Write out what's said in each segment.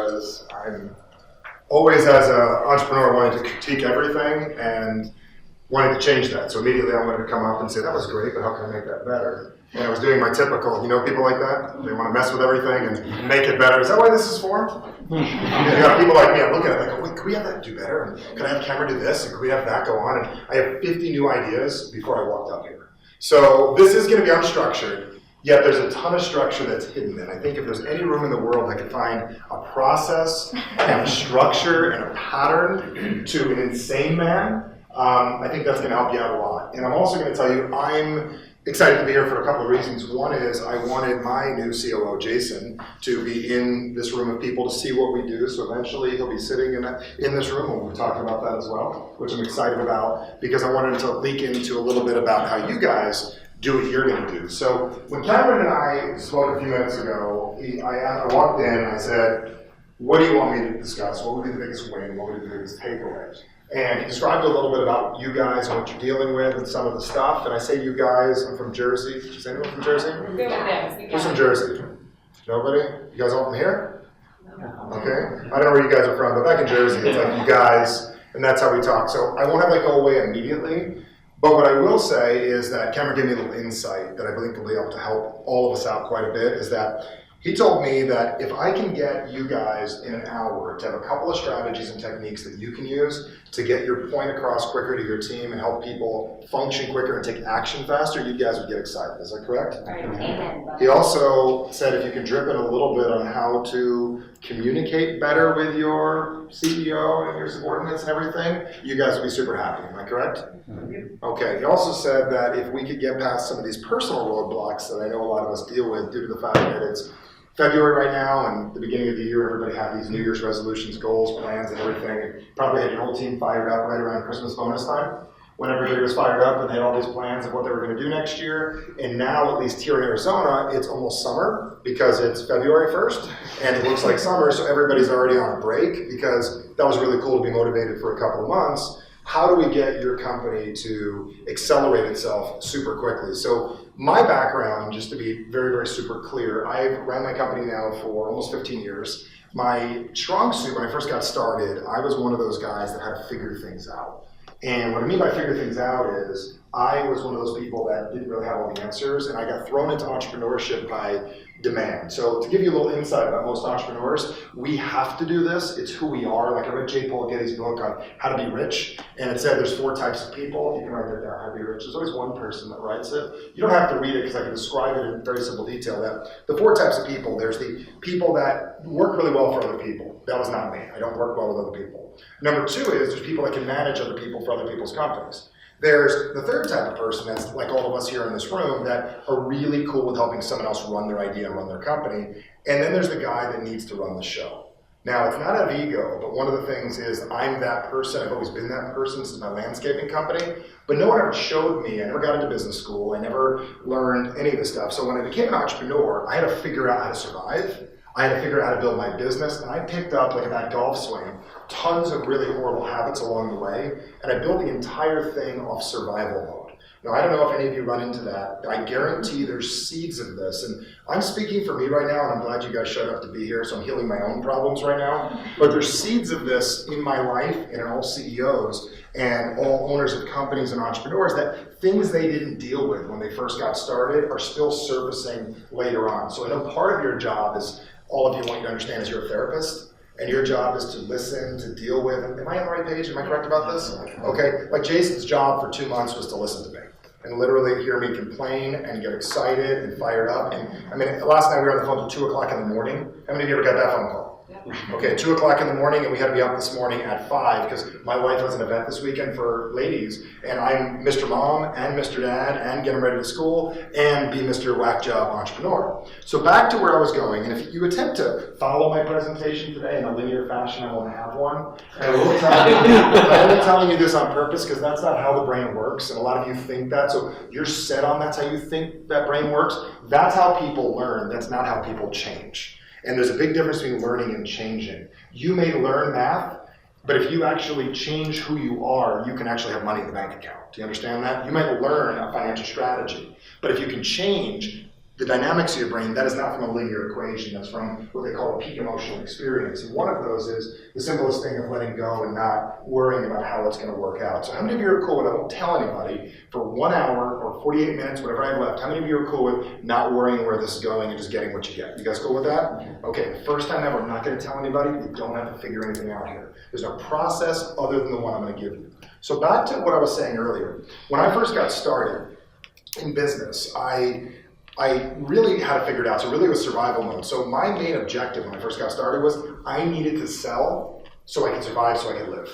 because I'm always, as an entrepreneur, wanting to critique everything and wanting to change that. So immediately I wanted to come up and say, that was great, but how can I make that better? And I was doing my typical, people like that? They want to mess with everything and make it better. Is that what this is for? You got people like me, I'm looking at it like, wait, could we have that do better? And could I have camera do this? And could we have that go on? And I have 50 new ideas before I walked up here. So this is going to be unstructured, yet there's a ton of structure that's hidden. And I think if there's any room in the world that could find a process and a structure and a pattern to an insane man, I think that's going to help you out a lot. And I'm also going to tell you, I'm excited to be here for a couple of reasons. One is I wanted my new COO, Jason, to be in this room of people to see what we do. So eventually he'll be sitting in this room, and we've talked about that as well, which I'm excited about because I wanted to leak into a little bit about how you guys do what you're going to do. So when Cameron and I spoke a few minutes ago, I walked in and I said, what do you want me to discuss? What would be the biggest win? What would be the biggest takeaways? And he described a little bit about you guys and what you're dealing with and some of the stuff. And I say you guys, I'm from Jersey. Is anyone from Jersey? Who's from Jersey? Nobody? You guys all from here? Okay. I don't know where you guys are from, but back in Jersey, it's like you guys, and that's how we talk. So I won't have that go away immediately. But what I will say is that Cameron gave me a little insight that I believe will be able to help all of us out quite a bit, is that he told me that if I can get you guys in an hour to have a couple of strategies and techniques that you can use to get your point across quicker to your team and help people function quicker and take action faster, you guys would get excited. Is that correct? Right. Amen. He also said if you can drip in a little bit on how to communicate better with your CEO and your subordinates and everything, you guys would be super happy. Am I correct? Okay. He also said that if we could get past some of these personal roadblocks that I know a lot of us deal with due to the fact that it's February right now, and the beginning of the year, everybody had these New Year's resolutions, goals, plans, and everything. And probably had your whole team fired up right around Christmas bonus time, when everybody was fired up and they had all these plans of what they were going to do next year. And now, at least here in Arizona, it's almost summer because it's February 1st, and it looks like summer, so everybody's already on a break because that was really cool to be motivated for a couple of months. How do we get your company to accelerate itself super quickly? So my background, just to be very, very super clear, I've ran my company now for almost 15 years. My strong suit, when I first got started, I was one of those guys that had to figure things out. And what I mean by figure things out is I was one of those people that didn't really have all the answers, and I got thrown into entrepreneurship by demand. So to give you a little insight about most entrepreneurs, we have to do this. It's who we are. Like I read J. Paul Getty's book on how to be rich, and it said there's 4 types of people. You can write that down, how to be rich. There's always one person that writes it. You don't have to read it because I can describe it in very simple detail. That the 4 types of people, there's the people that work really well for other people. That was not me. I don't work well with other people. Number 2 is there's people that can manage other people for other people's companies. There's the 3rd type of person that's like all of us here in this room that are really cool with helping someone else run their idea and run their company. And then there's the guy that needs to run the show. Now, it's not out of ego, but one of the things is I'm that person. I've always been that person since my landscaping company. But no one ever showed me. I never got into business school. I never learned any of this stuff. So when I became an entrepreneur, I had to figure out how to survive. I had to figure out how to build my business. And I picked up, like in that golf swing, tons of really horrible habits along the way, and I built the entire thing off survival mode. Now, I don't know if any of you run into that, but I guarantee there's seeds of this, and I'm speaking for me right now, and I'm glad you guys showed up to be here, so I'm healing my own problems right now, but there's seeds of this in my life and in all CEOs and all owners of companies and entrepreneurs that things they didn't deal with when they first got started are still surfacing later on. So I know part of your job is, all of you want you to understand, is you're a therapist. And your job is to listen, to deal with. Am I on the right page? Am I correct about this? Okay. Like Jason's job for 2 months was to listen to me and literally hear me complain and get excited and fired up. And I mean, last night we were on the phone till 2 o'clock in the morning. How many of you ever got that phone call? Okay, 2 o'clock in the morning, and we had to be up this morning at 5 because my wife has an event this weekend for ladies, and I'm Mr. Mom and Mr. Dad and getting ready to school and be Mr. Whack Job Entrepreneur. So back to where I was going, and if you attempt to follow my presentation today in a linear fashion, I won't have one. And I'm only telling you this on purpose because that's not how the brain works, and a lot of you think that, so you're set on that's how you think that brain works. That's how people learn. That's not how people change. And there's a big difference between learning and changing. You may learn math, but if you actually change who you are, you can actually have money in the bank account. Do you understand that? You might learn a financial strategy, but if you can change the dynamics of your brain, that is not from a linear equation. That's from what they call a peak emotional experience. And one of those is the simplest thing of letting go and not worrying about how it's going to work out. So how many of you are cool with, I won't tell anybody, for 1 hour or 48 minutes, whatever I have left, how many of you are cool with not worrying where this is going and just getting what you get? You guys cool with that? Okay, the first time ever, I'm not going to tell anybody. You don't have to figure anything out here. There's no process other than the one I'm going to give you. So back to what I was saying earlier. When I first got started in business, I really had it figured out. So really it was survival mode. So my main objective when I first got started was I needed to sell so I could survive, so I could live.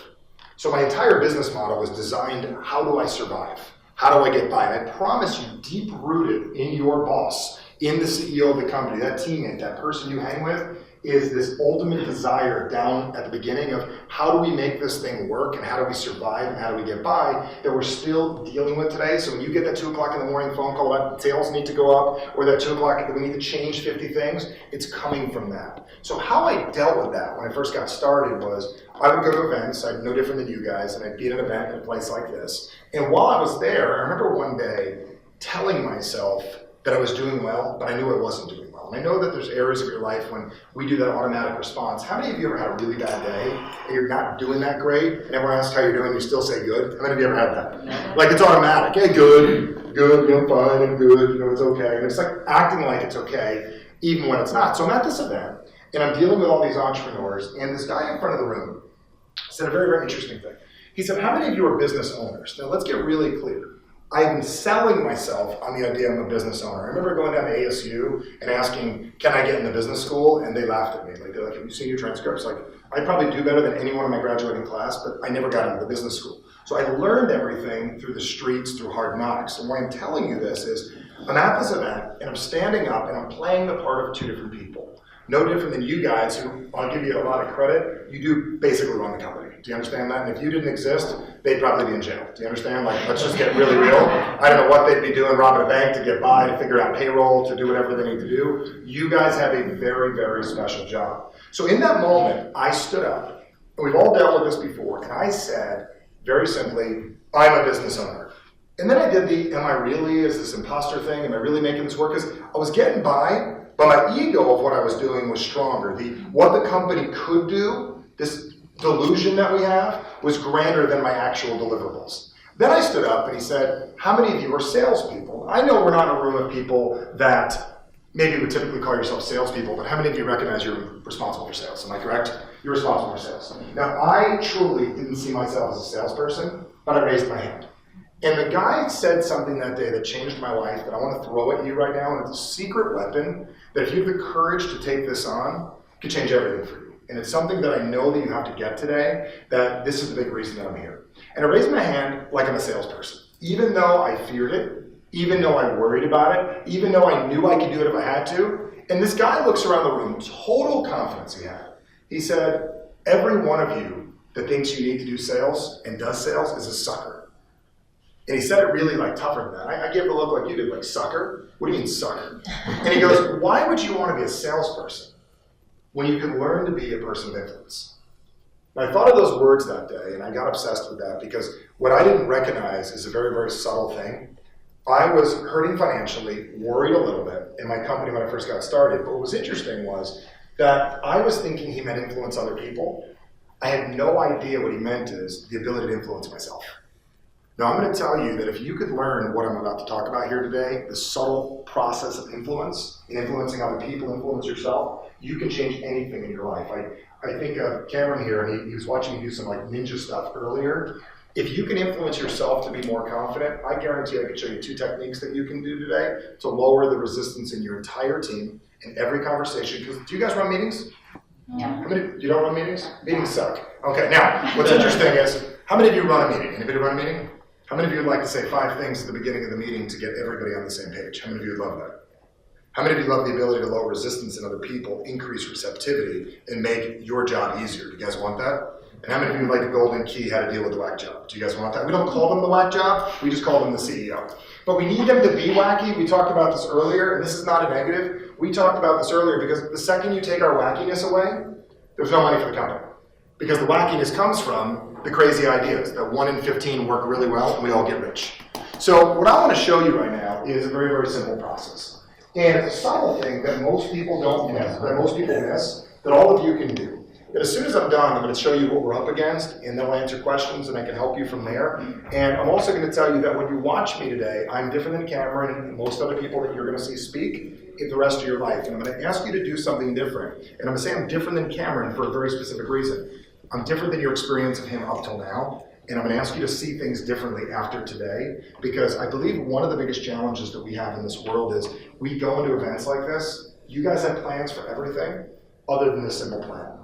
So my entire business model was designed, how do I survive? How do I get by? And I promise you, deep rooted in your boss, in the CEO of the company, that teammate, that person you hang with, is this ultimate desire down at the beginning of how do we make this thing work and how do we survive and how do we get by that we're still dealing with today. So when you get that 2 o'clock in the morning phone call about sales need to go up or that 2 o'clock that we need to change 50 things, it's coming from that. So how I dealt with that when I first got started was I would go to events, I'm no different than you guys, and I'd be at an event in a place like this. And while I was there, I remember one day telling myself that I was doing well, but I knew I wasn't doing well. And I know that there's areas of your life when we do that automatic response. How many of you ever had a really bad day and you're not doing that great, and everyone asks how you're doing, and you still say good? How many of you ever had that? No. Like it's automatic. Hey, good, I'm fine, I'm good, it's okay. And it's like acting like it's okay, even when it's not. So I'm at this event, and I'm dealing with all these entrepreneurs, and this guy in front of the room said a very, very interesting thing. He said, how many of you are business owners? Now let's get really clear. I've been selling myself on the idea I'm a business owner. I remember going down to ASU and asking, can I get in the business school? And they laughed at me. They're like, have you seen your transcripts? Like, I'd probably do better than anyone in my graduating class, but I never got into the business school. So I learned everything through the streets, through hard knocks. And why I'm telling you this is, I'm at this event and I'm standing up and I'm playing the part of 2 different people. No different than you guys who, I'll give you a lot of credit, you do basically run the company. Do you understand that? And if you didn't exist, they'd probably be in jail. Do you understand? Like, let's just get really real. I don't know what they'd be doing, robbing a bank to get by, to figure out payroll, to do whatever they need to do. You guys have a very, very special job. So in that moment, I stood up, and we've all dealt with this before, and I said, very simply, I'm a business owner. And then I did the, am I really, is this imposter thing, am I really making this work? Because I was getting by, but my ego of what I was doing was stronger. What the company could do, this delusion that we have, was grander than my actual deliverables. Then I stood up and he said, how many of you are salespeople? I know we're not in a room of people that maybe would typically call yourself salespeople, but how many of you recognize you're responsible for sales? Am I correct? You're responsible for sales. Now, I truly didn't see myself as a salesperson, but I raised my hand. And the guy said something that day that changed my life that I want to throw at you right now, and it's a secret weapon that if you have the courage to take this on, could change everything for you. And it's something that I know that you have to get today, that this is the big reason that I'm here. And I raised my hand like I'm a salesperson. Even though I feared it, even though I worried about it, even though I knew I could do it if I had to. And this guy looks around the room, total confidence he had. He said, every one of you that thinks you need to do sales and does sales is a sucker. And he said it really like tougher than that. I gave the look like you did, like sucker? What do you mean sucker? And he goes, why would you want to be a salesperson when you can learn to be a person of influence? And I thought of those words that day, and I got obsessed with that because what I didn't recognize is a very, very subtle thing. I was hurting financially, worried a little bit in my company when I first got started. But what was interesting was that I was thinking he meant influence other people. I had no idea what he meant is the ability to influence myself. Now, I'm going to tell you that if you could learn what I'm about to talk about here today, the subtle process of influence, in influencing other people, influence yourself, you can change anything in your life. I think of Cameron here, and he was watching me do some like ninja stuff earlier. If you can influence yourself to be more confident, I guarantee I could show you 2 techniques that you can do today to lower the resistance in your entire team in every conversation. Because do you guys run meetings? Yeah. How many? You don't run meetings? Meetings suck. Okay, now, what's interesting is, how many of you run a meeting? Anybody run a meeting? How many of you would like to say 5 things at the beginning of the meeting to get everybody on the same page? How many of you would love that? How many of you love the ability to lower resistance in other people, increase receptivity, and make your job easier? Do you guys want that? And how many of you would like a golden key how to deal with the whack job? Do you guys want that? We don't call them the whack job, we just call them the CEO. But we need them to be wacky. We talked about this earlier, and this is not a negative. We talked about this earlier because the second you take our wackiness away, there's no money for the company. Because the wackiness comes from the crazy ideas that 1 in 15 work really well and we all get rich. So what I want to show you right now is a very, very simple process. And it's a subtle thing that most people don't miss, that all of you can do. That as soon as I'm done, I'm going to show you what we're up against, and then I'll answer questions, and I can help you from there. And I'm also going to tell you that when you watch me today, I'm different than Cameron and most other people that you're going to see speak in the rest of your life. And I'm going to ask you to do something different. And I'm going to say I'm different than Cameron for a very specific reason. I'm different than your experience of him up till now. And I'm going to ask you to see things differently after today, because I believe one of the biggest challenges that we have in this world is we go into events like this. You guys have plans for everything other than this simple plan.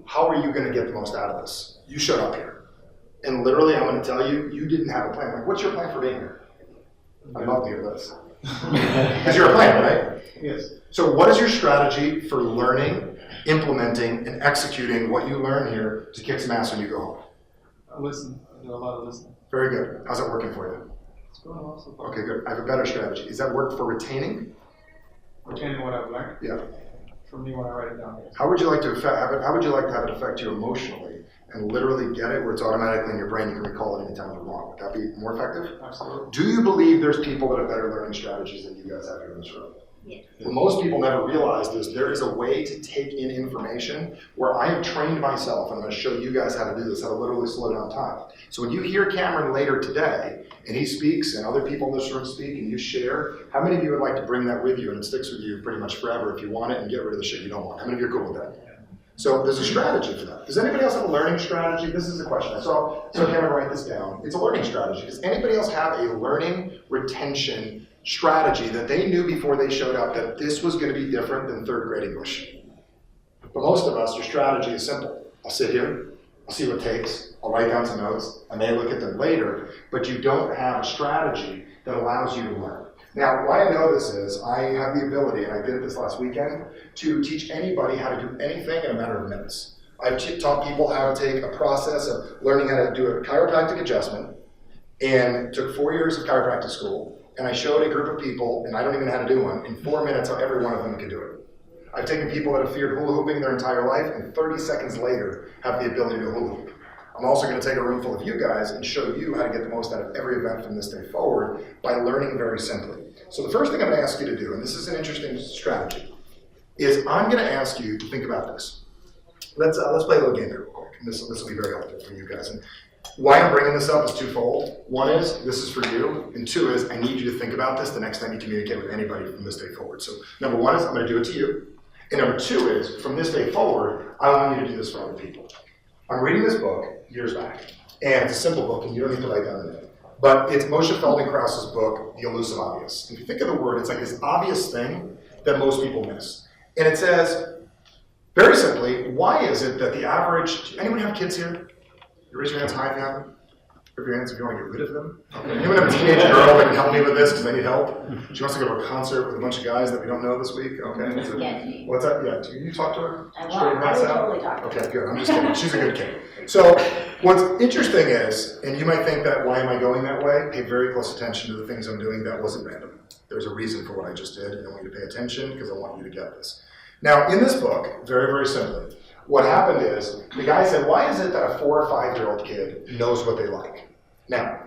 How are you going to get the most out of this? You showed up here. And literally, I'm going to tell you, you didn't have a plan. Like, what's your plan for being here? I'd love to hear this. Because you're a plan, right? Yes. So what is your strategy for learning, implementing, and executing what you learn here to kick some ass when you go home? I listen. I do a lot of listening. Very good. How's it working for you? It's going well so far. Okay, good. I have a better strategy. Is that work for retaining? Retaining what I've learned? Yeah. For me, when I write it down. Yes. How would you like to have it? How would you like to have it affect you emotionally and literally get it where it's automatically in your brain? You can recall it anytime you want. Would that be more effective? Absolutely. Do you believe there's people that have better learning strategies than you guys have here in this room? Yes. What most people never realize is there is a way to take in information where I have trained myself, and I'm going to show you guys how to do this, how to literally slow down time. So when you hear Cameron later today, and he speaks, and other people in this room speak, and you share, how many of you would like to bring that with you, and it sticks with you pretty much forever if you want it, and get rid of the shit you don't want? How many of you are cool with that? So there's a strategy for that. Does anybody else have a learning strategy? This is the question. So Cameron, write this down. It's a learning strategy. Does anybody else have a learning retention strategy that they knew before they showed up that this was going to be different than third grade English? For most of us, your strategy is simple. I'll sit here, I'll see what it takes, I'll write down some notes, I may look at them later, but you don't have a strategy that allows you to learn. Now, why I know this is, I have the ability, and I did it this last weekend, to teach anybody how to do anything in a matter of minutes. I've taught people how to take a process of learning how to do a chiropractic adjustment, and took 4 years of chiropractic school, and I showed a group of people, and I don't even know how to do one, in 4 minutes how every one of them could do it. I've taken people that have feared hula hooping their entire life, and 30 seconds later have the ability to hula hoop. I'm also going to take a room full of you guys and show you how to get the most out of every event from this day forward by learning very simply. So the first thing I'm going to ask you to do, and this is an interesting strategy, is I'm going to ask you to think about this. Let's play a little game here real quick. And this will be very helpful for you guys. And why I'm bringing this up is twofold. One is, this is for you, and two is, I need you to think about this the next time you communicate with anybody from this day forward. So number one is, I'm going to do it to you. And number two is, from this day forward, I want you to do this for other people. I'm reading this book years back, and it's a simple book, and you don't need to write down the name. But it's Moshe Feldenkraus's book, The Elusive Obvious. And if you think of the word, it's like this obvious thing that most people miss. And it says, very simply, why is it that the average, anyone have kids here? You raise your hands high if you have them. Raise your hands if you want to get rid of them. Okay. Anyone have a teenage girl that can help me with this because I need help? She wants to go to a concert with a bunch of guys that we don't know this week. Okay. Yeah. What's that? Yeah. Do you talk to her? I will totally talk to her. Okay, good. I'm just kidding. She's a good kid. So what's interesting is, and you might think that why am I going that way? Pay very close attention to the things I'm doing. That wasn't random. There's a reason for what I just did, and I want you to pay attention because I want you to get this. Now, in this book, very, very simply, what happened is the guy said, why is it that a 4 or 5-year-old kid knows what they like? Now,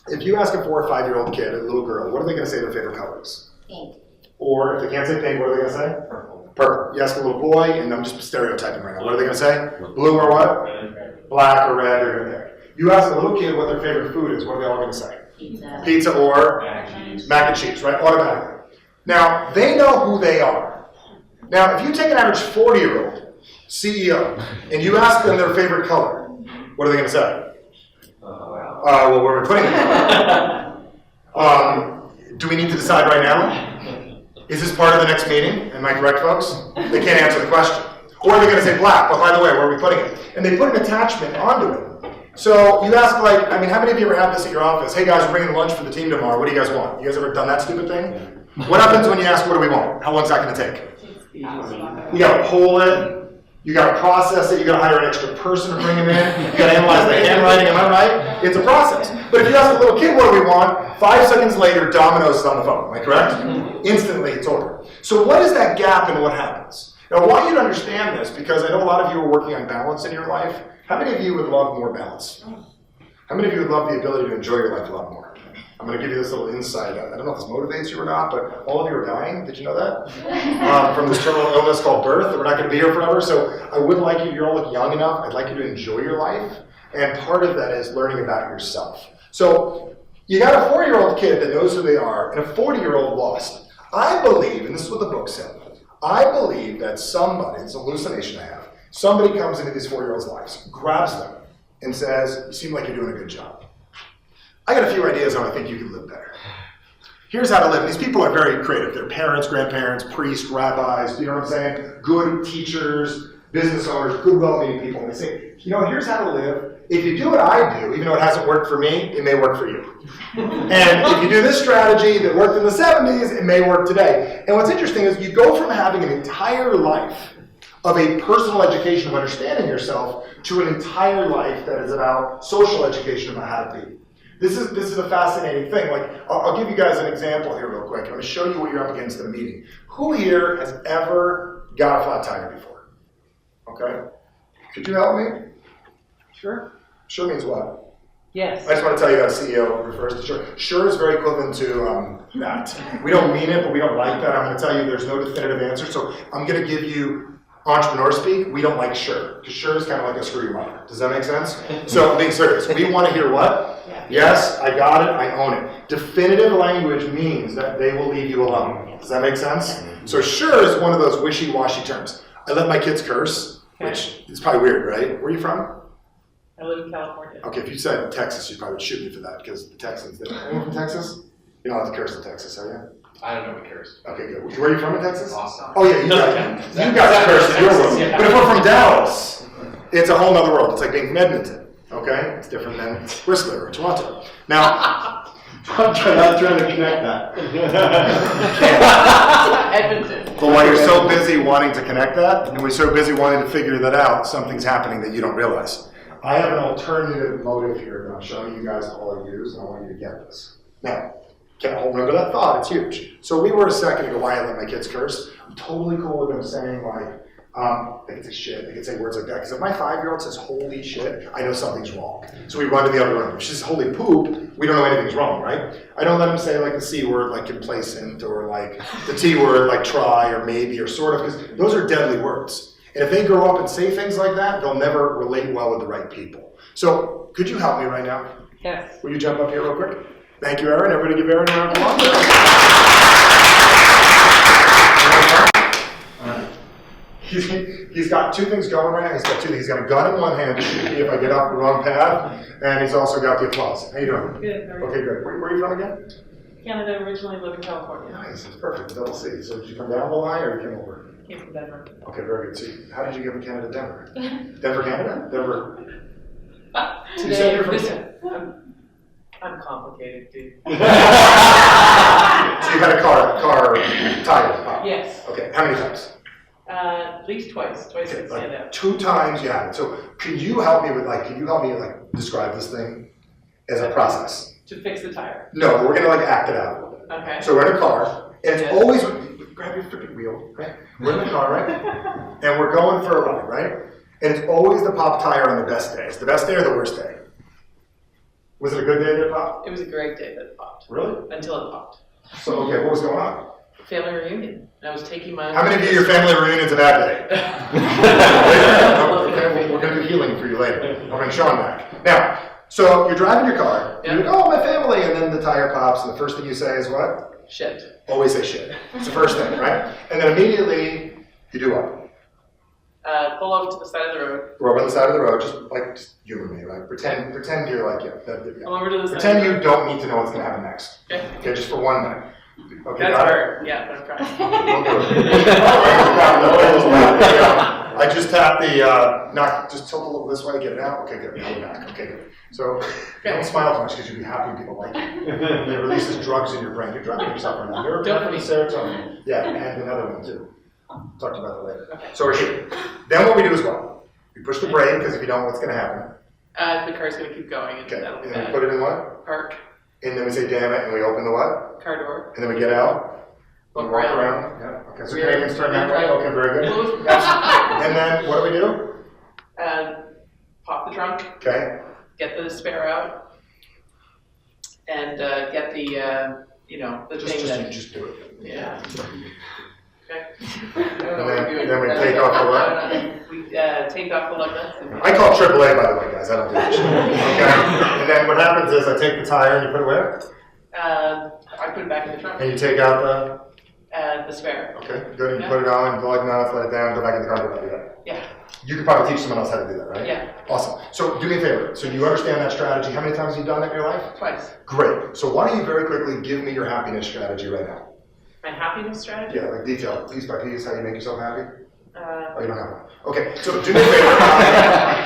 if you ask a 4 or 5-year-old kid, a little girl, what are they going to say their favorite color is? Pink. Or if they can't say pink, what are they going to say? Purple. Purple. You ask a little boy, and I'm just stereotyping right now. What are they going to say? Blue or what? Red. Black or red or red. You ask a little kid what their favorite food is, what are they all going to say? Pizza. Pizza or? Mac and cheese. Mac and cheese, right? Automatically. Now, they know who they are. Now, if you take an average 40-year-old CEO and you ask them their favorite color, what are they going to say? Well, where are we putting it? Do we need to decide right now? Is this part of the next meeting? Am I correct, folks? They can't answer the question. Or are they going to say black? But by the way, where are we putting it? And they put an attachment onto it. So you ask, like, I mean, how many of you ever have this at your office? Hey guys, we're bringing lunch for the team tomorrow. What do you guys want? You guys ever done that stupid thing? What happens when you ask, what do we want? How long is that going to take? You got to pull it. You got to process it. You got to hire an extra person to bring them in. You got to analyze the handwriting. Am I right? It's a process. But if you ask a little kid, what do we want? 5 seconds later, Domino's is on the phone. Am I correct? Instantly, it's ordered. So what is that gap and what happens? Now, I want you to understand this because I know a lot of you are working on balance in your life. How many of you would love more balance? How many of you would love the ability to enjoy your life a lot more? I'm going to give you this little insight. I don't know if this motivates you or not, but all of you are dying. Did you know that? From this terminal illness called birth, that we're not going to be here forever. So I would like you, you all look young enough, I'd like you to enjoy your life. And part of that is learning about yourself. So you got a 4-year-old kid that knows who they are and a 40-year-old lost. I believe, and this is what the book said, I believe that somebody, it's a hallucination I have, somebody comes into these 4-year-olds' lives, grabs them, and says, you seem like you're doing a good job. I got a few ideas on how I think you could live better. Here's how to live. These people are very creative. They're parents, grandparents, priests, rabbis, you know what I'm saying? Good teachers, business owners, good well-meaning people. And they say, you know, here's how to live. If you do what I do, even though it hasn't worked for me, it may work for you. And if you do this strategy that worked in the 70s, it may work today. And what's interesting is you go from having an entire life of a personal education of understanding yourself to an entire life that is about social education about how to be. This is a fascinating thing. Like, I'll give you guys an example here real quick. I'm going to show you what you're up against in a meeting. Who here has ever got a flat tire before? Okay. Could you help me? Sure. Sure means what? Yes. I just want to tell you how CEO refers to sure. Sure is very equivalent to that. We don't mean it, but we don't like that. I'm going to tell you there's no definitive answer. So I'm going to give you entrepreneur speak. We don't like sure, because sure is kind of like a screw your mother. Does that make sense? So I'm being serious. We want to hear what? Yeah. Yes, I got it, I own it. Definitive language means that they will leave you alone. Does that make sense? So sure is one of those wishy-washy terms. I let my kids curse, which is probably weird, right? Where are you from? I live in California. Okay, if you said Texas, you probably would shoot me for that, because the Texans, anyone from Texas? You don't have to curse in Texas, are you? I don't know what curse. Okay, good. Where are you from in Texas? Austin. Oh yeah, you guys curse in your world. Yeah. But if we're from Dallas, it's a whole other world. It's like being from Edmonton, okay? It's different than Whistler or Toronto. Now, I'm trying to connect that. Edmonton. But while you're so busy wanting to connect that, and we're so busy wanting to figure that out, something's happening that you don't realize. I have an alternative motive here that I'm showing you guys all use, and I want you to get this. Now, remember that thought, it's huge. So we were a second ago, why I let my kids curse. I'm totally cool with them saying like, they can say shit, they can say words like that. Because if my 5-year-old says holy shit, I know something's wrong. So we run to the other room. If she says holy poop, we don't know anything's wrong, right? I don't let them say like the C word, like complacent, or like the T word, like try, or maybe, or sort of, because those are deadly words. And if they grow up and say things like that, they'll never relate well with the right people. So could you help me right now? Yes. Will you jump up here real quick? Thank you, Aaron. Everybody give Aaron a round of applause. He's got two things going right now. He's got two things. He's got a gun in one hand to shoot me if I get off the wrong path, and he's also got the applause. How you doing? Good. Okay, good. Where are you from again? Canada, originally lived in California. Nice. That's perfect. Double C. So did you come down the line or you came over? Came from Denver. Okay, very good. So how did you get from Canada to Denver? Denver, Canada? Denver. You said you're from Canada. I'm complicated, dude. So you had a car tire pop? Yes. Okay, how many times? At least twice. Twice Okay, it stand like out. 2 times you had it. So could you help me describe this thing as a process? To fix the tire. No, we're gonna act it out. Okay. So we're in a car, and it's Yes. always, grab your freaking wheel, right? We're in the car, right? And we're going for a ride, right? And it's always the pop tire on the best days. The best day or the worst day? Was it a good day that it popped? It was a great day that it popped. Really? Until it popped. So, okay, what was going on? Family reunion. And I was taking my. How many of you, your family reunion's a bad day? We're going to do healing for you later. I'm going to show him back. Now, so you're driving your car, Yeah. you're like, oh, my family, and then the tire pops, and the first thing you say is what? Shit. Always say shit. It's the first thing, right? And then immediately, you do what? Pull over to the side of the road. We're over on the side of the road, just humor me, right? Pretend you're like, yeah. Come over to the side. Pretend you don't need to know what's going to happen next. Okay. Okay, just for 1 minute. Okay, That's got it? hard. Yeah, but I'm trying. We'll do it. I just tapped the, just tilt a little this way, get it out. Okay, good. Now we're back. Okay, good. So don't smile too much because you'll be happy when people like you. It releases drugs in your brain. You're drugging yourself right now. Neurotropic serotonin. Yeah, and another one too. Talk to you about that later. Okay. So we're here. Then what we do is what? We push the brake because if you don't know what's going to happen. The car's going to keep going. And Okay, that'll be and then we bad. put it in what? Park. And then we say, damn it, and we open the what? Car door. And then we get out. Walk We walk around. around. Yeah. Okay, so Rear- Canadians turn that way. rear Okay, very good. Close. And then what do? Pop the trunk. Okay. Get the spare out. and get the, the thing that. Just do it. Yeah. Okay. Then we take off the lug. We take off the lug nuts. I call AAA, by the way, guys. I don't do that shit. Okay? And then what happens is I take the tire and you put it where? I put it back in the trunk. And you take out The spare. okay, good. And you put it on, lug nuts, let it down, go back in the car, do that. Yeah. You could probably teach someone else how to do that, right? Yeah. Awesome. So do me a favor. So you understand that strategy. How many times have you done that in your life? Twice. Great. So why don't you very quickly give me your happiness strategy right now? My happiness strategy? Yeah, like detail, piece by piece, how you make yourself happy? Oh, you don't have one. Okay, so do me a favor.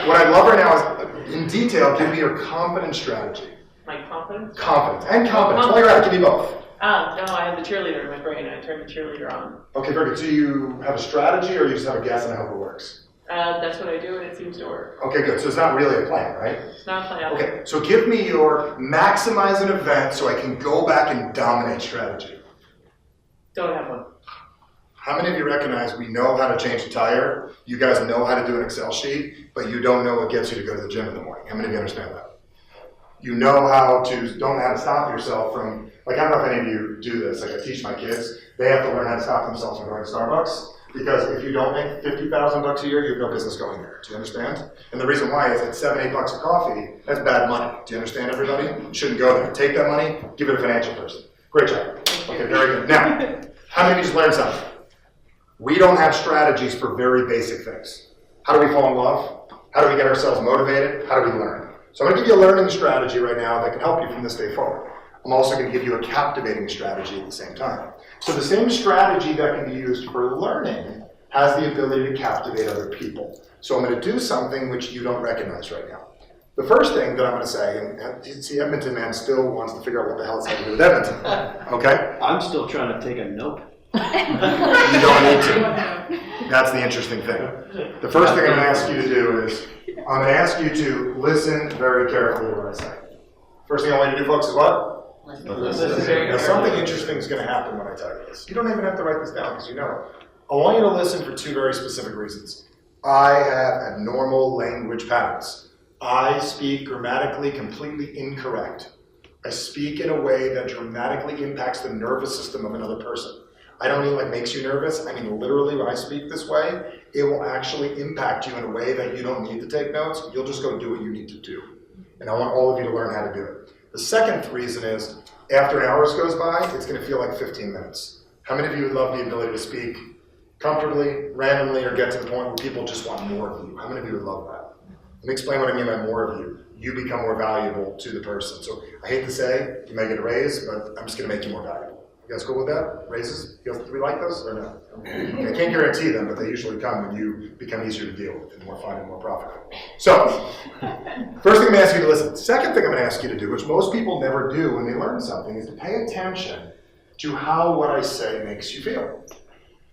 What I love right now is, in detail, give me your confidence strategy. My confidence? Confidence and confidence. While you're at it, give me both. No, I have the cheerleader in my brain. I turned the cheerleader on. Okay, very good. So you have a strategy, or you just have a guess and I hope it works? That's what I do, and it seems to work. Okay, good. So it's not really a plan, right? It's not a plan. Okay, so give me your maximize an event so I can go back and dominate strategy. Don't have one. How many of you recognize we know how to change a tire? You guys know how to do an Excel sheet, but you don't know what gets you to go to the gym in the morning. How many of you understand that? You don't know how to stop yourself from, like, I don't know if any of you do this, like I teach my kids, they have to learn how to stop themselves from going to Starbucks, because if you don't make $50,000 a year, you have no business going there. Do you understand? And the reason why is at $7, $8 a coffee, that's bad money. Do you understand, everybody? You shouldn't go there. Take that money, give it a financial person. Great job. Okay, very good. Now, how many of you just learned something? We don't have strategies for very basic things. How do we fall in love? How do we get ourselves motivated? How do we learn? So I'm going to give you a learning strategy right now that can help you from this day forward. I'm also going to give you a captivating strategy at the same time. So the same strategy that can be used for learning has the ability to captivate other people. So I'm going to do something which you don't recognize right now. The first thing that I'm going to say, and see, Edmonton man still wants to figure out what the hell it's going to do with Edmonton. Okay? I'm still trying to take a note. You don't need to. That's the interesting thing. The first thing I'm going to ask you to do is, I'm going to ask you to listen very carefully to what I say. First thing I want you to do, folks, is what? Listen. Now, something interesting is going to happen when I tell you this. You don't even have to write this down because you know it. I want you to listen for two very specific reasons. I have abnormal language patterns. I speak grammatically completely incorrect. I speak in a way that dramatically impacts the nervous system of another person. I don't mean like makes you nervous. I mean literally when I speak this way, it will actually impact you in a way that you don't need to take notes. You'll just go do what you need to do. And I want all of you to learn how to do it. The second reason is, after an hour goes by, it's going to feel like 15 minutes. How many of you would love the ability to speak comfortably, randomly, or get to the point where people just want more of you? How many of you would love that? Let me explain what I mean by more of you. You become more valuable to the person. So I hate to say, you may get a raise, but I'm just going to make you more valuable. You guys cool with that? Raises? Do we like those or no? Okay. I can't guarantee them, but they usually come when you become easier to deal with and more fun and more profitable. So, first thing I'm going to ask you to listen. Second thing I'm going to ask you to do, which most people never do when they learn something, is to pay attention to how what I say makes you feel.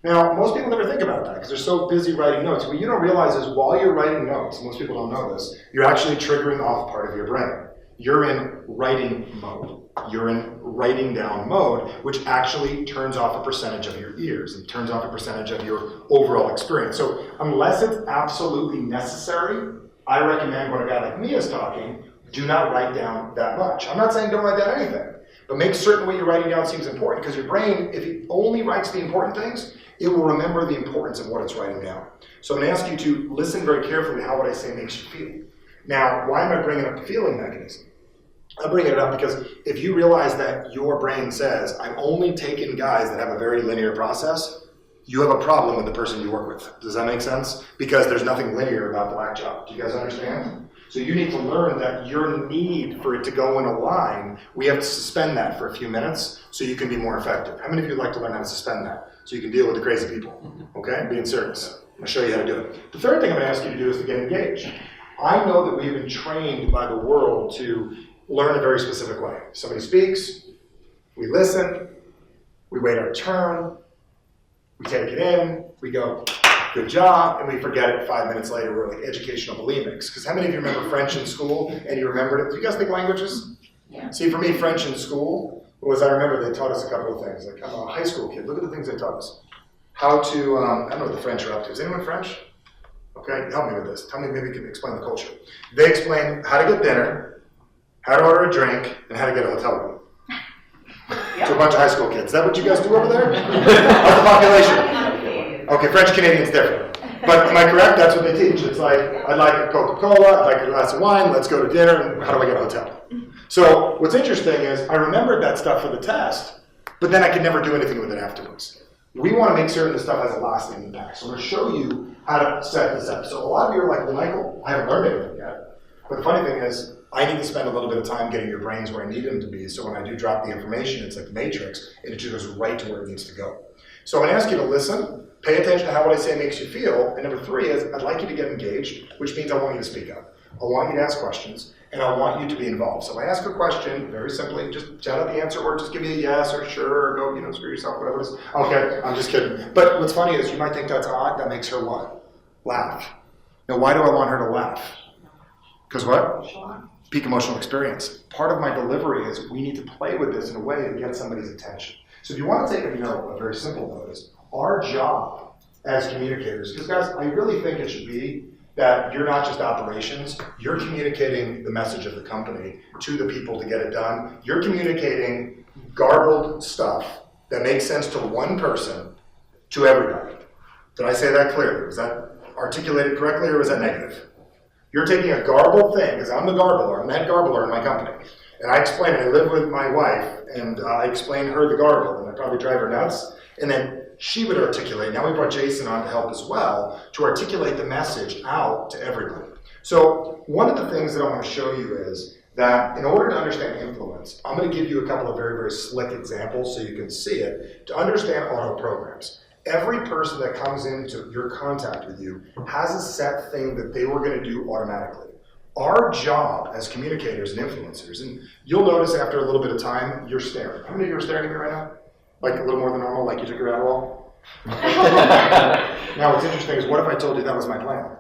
Now, most people never think about that because they're so busy writing notes. What you don't realize is while you're writing notes, most people don't know this, you're actually triggering off part of your brain. You're in writing mode. You're in writing down mode, which actually turns off a percentage of your ears and turns off a percentage of your overall experience. So unless it's absolutely necessary, I recommend when a guy like me is talking, do not write down that much. I'm not saying don't write down anything, but make certain what you're writing down seems important because your brain, if it only writes the important things, it will remember the importance of what it's writing down. So I'm going to ask you to listen very carefully to how what I say makes you feel. Now, why am I bringing up the feeling mechanism? I'm bringing it up because if you realize that your brain says, I'm only taking guys that have a very linear process, you have a problem with the person you work with. Does that make sense? Because there's nothing linear about blackjack. Do you guys understand? So you need to learn that your need for it to go in a line, we have to suspend that for a few minutes so you can be more effective. How many of you would like to learn how to suspend that so you can deal with the crazy people? Okay? Be in service. I'm going to show you how to do it. The third thing I'm going to ask you to do is to get engaged. I know that we've been trained by the world to learn a very specific way. Somebody speaks, we listen, we wait our turn, we take it in, we go, good job, and we forget it 5 minutes later. We're like educational bulimics. Because how many of you remember French in school and you remembered it? Do you guys speak languages? Yeah. See, for me, French in school was, I remember they taught us a couple of things. Like, I'm a high school kid. Look at the things they taught us. How to, I don't know what the French are up to. Is anyone French? Okay, help me with this. Tell me, maybe you can explain the culture. They explain how to get dinner, how to order a drink, and how to get a hotel room. To a bunch of high school kids. Is that what you guys do over there? How's the population? Okay, French Canadian's different. But am I correct? That's what they teach. It's like, I'd like a Coca-Cola, I'd like a glass of wine, let's go to dinner, and how do I get a hotel? So what's interesting is I remembered that stuff for the test, but then I could never do anything with it afterwards. We want to make certain the stuff has a lasting impact. So I'm going to show you how to set this up. So a lot of you are like, well, Michael, I haven't learned anything yet. But the funny thing is, I need to spend a little bit of time getting your brains where I need them to be, so when I do drop the information, it's like the Matrix, and it just goes right to where it needs to go. So I'm going to ask you to listen, pay attention to how what I say makes you feel, and number 3 is, I'd like you to get engaged, which means I want you to speak up. I want you to ask questions, and I want you to be involved. So if I ask a question, very simply, just shout out the answer, or just give me a yes, or sure, or go, screw yourself, whatever it is. Okay, I'm just kidding. But what's funny is, you might think that's odd, that makes her what? Laugh. Now, why do I want her to laugh? Because what? Peak emotional experience. Part of my delivery is we need to play with this in a way to get somebody's attention. So if you want to take a note, a very simple note is our job as communicators, because guys, I really think it should be that you're not just operations, you're communicating the message of the company to the people to get it done. You're communicating garbled stuff that makes sense to one person to everybody. Did I say that clearly? Was that articulated correctly or was that negative? You're taking a garbled thing, because I'm the garbler, I'm the head garbler in my company. And I explain it, I live with my wife, and I explain her the garble, and I probably drive her nuts. And then she would articulate, now we brought Jason on to help as well, to articulate the message out to everybody. So one of the things that I want to show you is that in order to understand influence, I'm going to give you a couple of very, very slick examples so you can see it, to understand auto programs. Every person that comes into your contact with you has a set thing that they were going to do automatically. Our job as communicators and influencers, and you'll notice after a little bit of time, you're staring. How many of you are staring at me right now? Like a little more than normal, like you took your Adderall? Now what's interesting is, what if I told you that was my plan?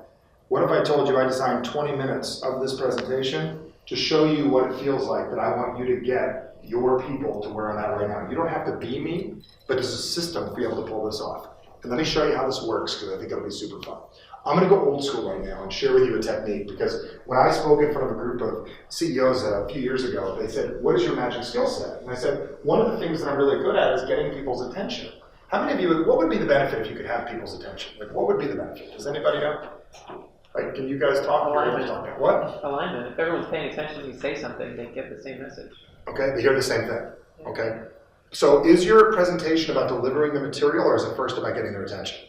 What if I told you I designed 20 minutes of this presentation to show you what it feels like that I want you to get your people to where I'm at right now. You don't have to be me, but there's a system to be able to pull this off. And let me show you how this works, because I think it'll be super fun. I'm going to go old school right now and share with you a technique, because when I spoke in front of a group of CEOs a few years ago, they said, what is your magic skill set? And I said, one of the things that I'm really good at is getting people's attention. How many of you, what would be the benefit if you could have people's attention? Like, what would be the benefit? Does anybody know? Like, can you guys talk? Alignment. What? Alignment. If everyone's paying attention and you say something, they get the same message. Okay, they hear the same thing. Okay. So is your presentation about delivering the material, or is it first about getting their attention?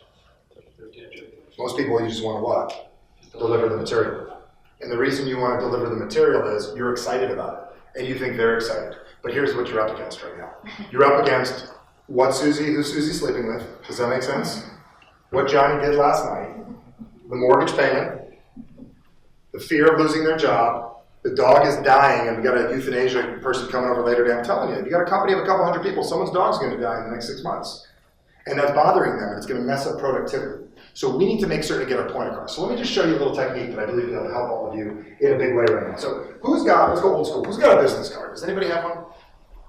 Most people, you just want to what? Deliver the material. And the reason you want to deliver the material is you're excited about it, and you think they're excited. But here's what you're up against right now. You're up against who's Susie sleeping with? Does that make sense? What Johnny did last night, the mortgage payment, the fear of losing their job, the dog is dying, and we got a euthanasia person coming over later today. I'm telling you, you got a company of a couple hundred people, someone's dog's going to die in the next 6 months. And that's bothering them, and it's going to mess up productivity. So we need to make certain to get our point across. So let me just show you a little technique that I believe will help all of you in a big way right now. So let's go old school. Who's got a business card? Does anybody have one?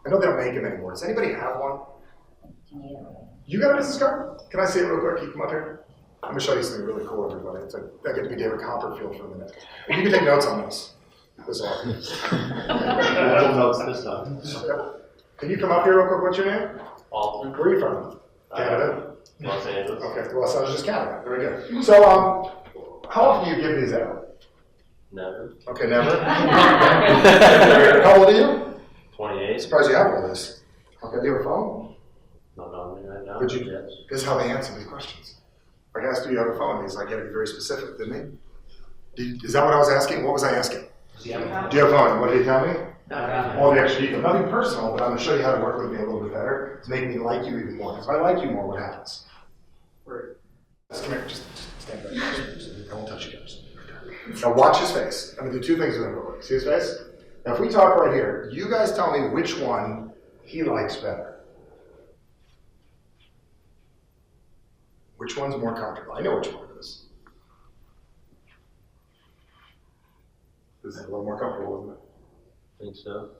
I know they don't make them anymore. Does anybody have one? You got a business card? Can I see it real quick? Can you come up here? I'm going to show you something really cool, everybody. It's like, I get to be David Copperfield for a minute. If you can take notes on this. This all. Little notes this time. Can you come up here real quick? What's your name? Alton. Where are you from? Canada? Los Angeles. Okay, Los Angeles, Canada. Very good. So, how often do you give these out? Never. Okay, never. How old are you? 28. Surprised you have all this. Okay, do you have a phone? Not on me right now. Would you? Yes. This is how they answer these questions. I asked, do you have a phone? He's like, you had to be very specific, didn't he? Is that what I was asking? What was I asking? Do you have a phone? What did he tell me? All the extra detail. Nothing personal, but I'm going to show you how to work with me a little bit better to make me like you even more. If I like you more, what happens? Just come here. Just stand back. I won't touch you guys. Now watch his face. I'm going to do two things with him real quick. See his face? Now if we talk right here, you guys tell me which one he likes better. Which one's more comfortable? I know which one it is. This is a little more comfortable, isn't it? I think so.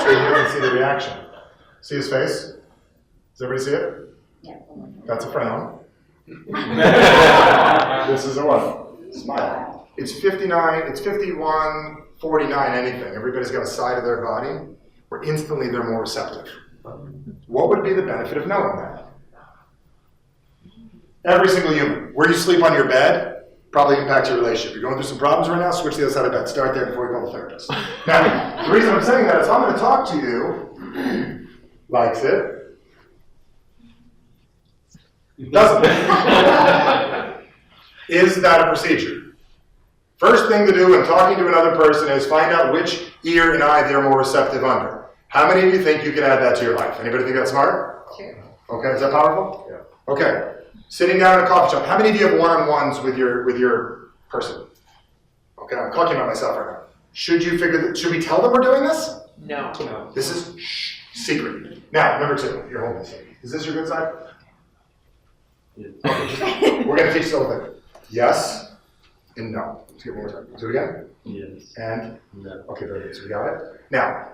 So he doesn't see the reaction. See his face? Does everybody see it? Yeah. That's a frown. This is a what? Smile. It's 59, it's 51, 49, anything. Everybody's got a side of their body where instantly they're more receptive. What would be the benefit of knowing that? Every single human. Where you sleep on your bed probably impacts your relationship. You're going through some problems right now, switch to the other side of bed. Start there before you call the therapist. Now, the reason I'm saying that is if I'm going to talk to you, likes it, doesn't it? Is that a procedure? First thing to do when talking to another person is find out which ear and eye they're more receptive under. How many of you think you can add that to your life? Anybody think that's smart? Sure. Okay, is that powerful? Yeah. Okay. Sitting down in a coffee shop. How many of you have one-on-ones with your person? Okay, I'm talking about myself right now. Should we tell them we're doing this? No. This is secret. Now, number 2, you're holding this. Is this your good side? Yes. Okay, we're going to teach the whole thing. Yes and no. Let's get one more time. Do it again. Yes. And No. okay, very good. So we got it. Now,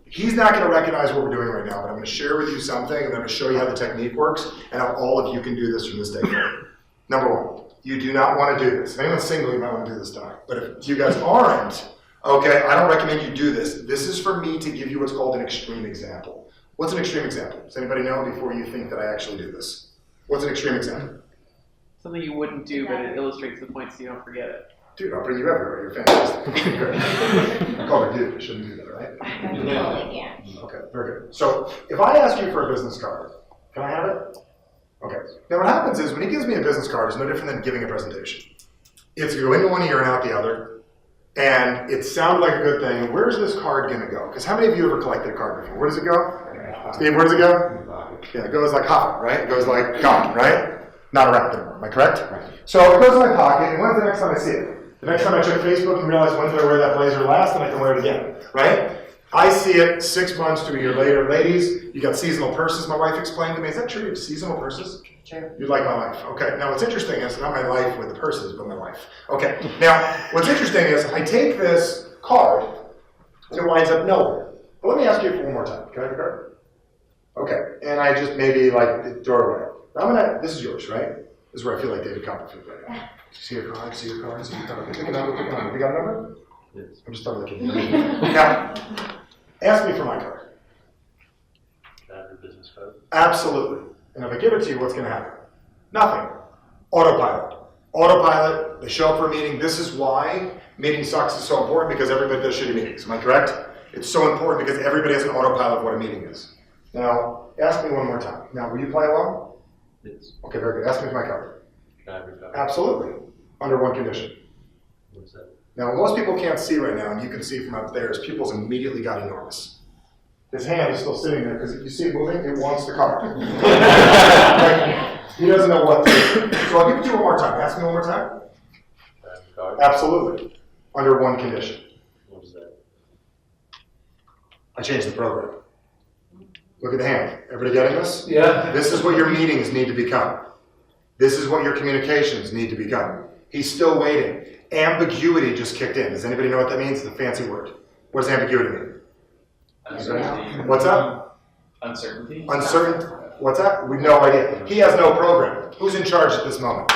he's not going to recognize what we're doing right now, but I'm going to share with you something, and I'm going to show you how the technique works, and how all of you can do this from this day forward. Number 1, you do not want to do this. If anyone's single, you might want to do this tonight. But if you guys aren't, okay, I don't recommend you do this. This is for me to give you what's called an extreme example. What's an extreme example? Does anybody know before you think that I actually do this? What's an extreme example? Something you wouldn't do, but it illustrates the point so you don't forget it. Dude, I'll bring you everywhere. You're fantastic. Good. I called her dude. I shouldn't do that, right? Yeah. Okay, very good. So if I ask you for a business card, can I have it? Okay. Now what happens is when he gives me a business card, it's no different than giving a presentation. It's you go into one ear and out the other, and it sounded like a good thing. Where's this card going to go? Because how many of you ever collected a card before? Where does it go? Steve, where does it go? Yeah, it goes like hot, right? It goes like gone, right? Not around anymore. Am I correct? Right. So it goes in my pocket, and when's the next time I see it? The next time I check Facebook and realize when did I wear that blazer last, and I can wear it again, right? I see it 6 months to a year later. Ladies, you got seasonal purses, my wife explained to me. Is that true? You have seasonal purses? Sure. You like my life. Okay, now what's interesting is not my life with the purses, but my life. Okay, now what's interesting is I take this card, and it winds up nowhere. But let me ask you one more time. Can I have your card? Okay, and I just maybe like throw it away. This is yours, right? This is where I feel like David Copperfield right now. See your card, see your card, see your card. Okay, pick a number, pick a number. You got a number? Yes. I'm just talking like a Now, ask me for my card. Can I have your business card? Absolutely. And if I give it to you, what's going to happen? Nothing. Autopilot. Autopilot, they show up for a meeting. This is why meeting sucks is so important, because everybody does shitty meetings. Am I correct? It's so important because everybody has an autopilot of what a meeting is. Now, ask me one more time. Now, will you play along? Yes. Okay, very good. Ask me for my card. Can I have your card? Absolutely. Under one condition. What's that? Now, what most people can't see right now, and you can see from up there, is pupils immediately got enormous. His hand is still sitting there, because if you see it moving, it wants the card. Like, he doesn't know what to do. So I'll give it to you one more time. Ask me one more time. Can I have your card? Absolutely. Under one condition. What is that? I changed the program. Look at the hand. Everybody getting this? Yeah. This is what your meetings need to become. This is what your communications need to become. He's still waiting. Ambiguity just kicked in. Does anybody know what that means? It's a fancy word. What does ambiguity mean? Uncertainty. What's up? Uncertainty. Uncertain. What's that? We have no idea. He has no program. Who's in charge at this moment?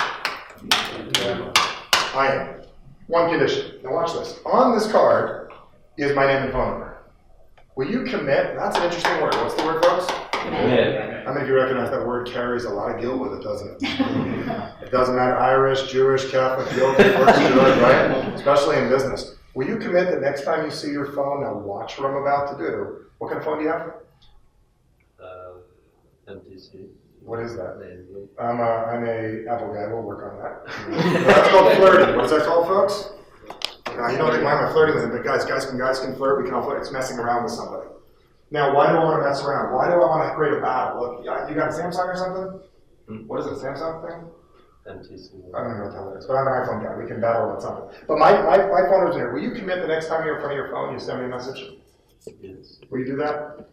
I am. One condition. Now watch this. On this card is my name and phone number. Will you commit? That's an interesting word. What's the word, folks? Yeah. How many of you recognize that word carries a lot of guilt with it, doesn't it? It doesn't matter, Irish, Jewish, Catholic, guilt, it works good, right? Especially in business. Will you commit that next time you see your phone, now watch what I'm about to do. What kind of phone do you have? MTC. What is that? Maybe. I'm a Apple guy, we'll work on that. That's called flirting. What's that called, folks? You don't think I'm flirting with him, but guys can flirt, we can all flirt. It's messing around with somebody. Now, why do I want to mess around? Why do I want to create a battle? Look, you got a Samsung or something? What is it, a Samsung thing? MTC. I don't even know what the hell it is, but I'm an iPhone guy. We can battle about something. But my phone is here. Will you commit the next time you're in front of your phone, you send me a message? Yes. Will you do that?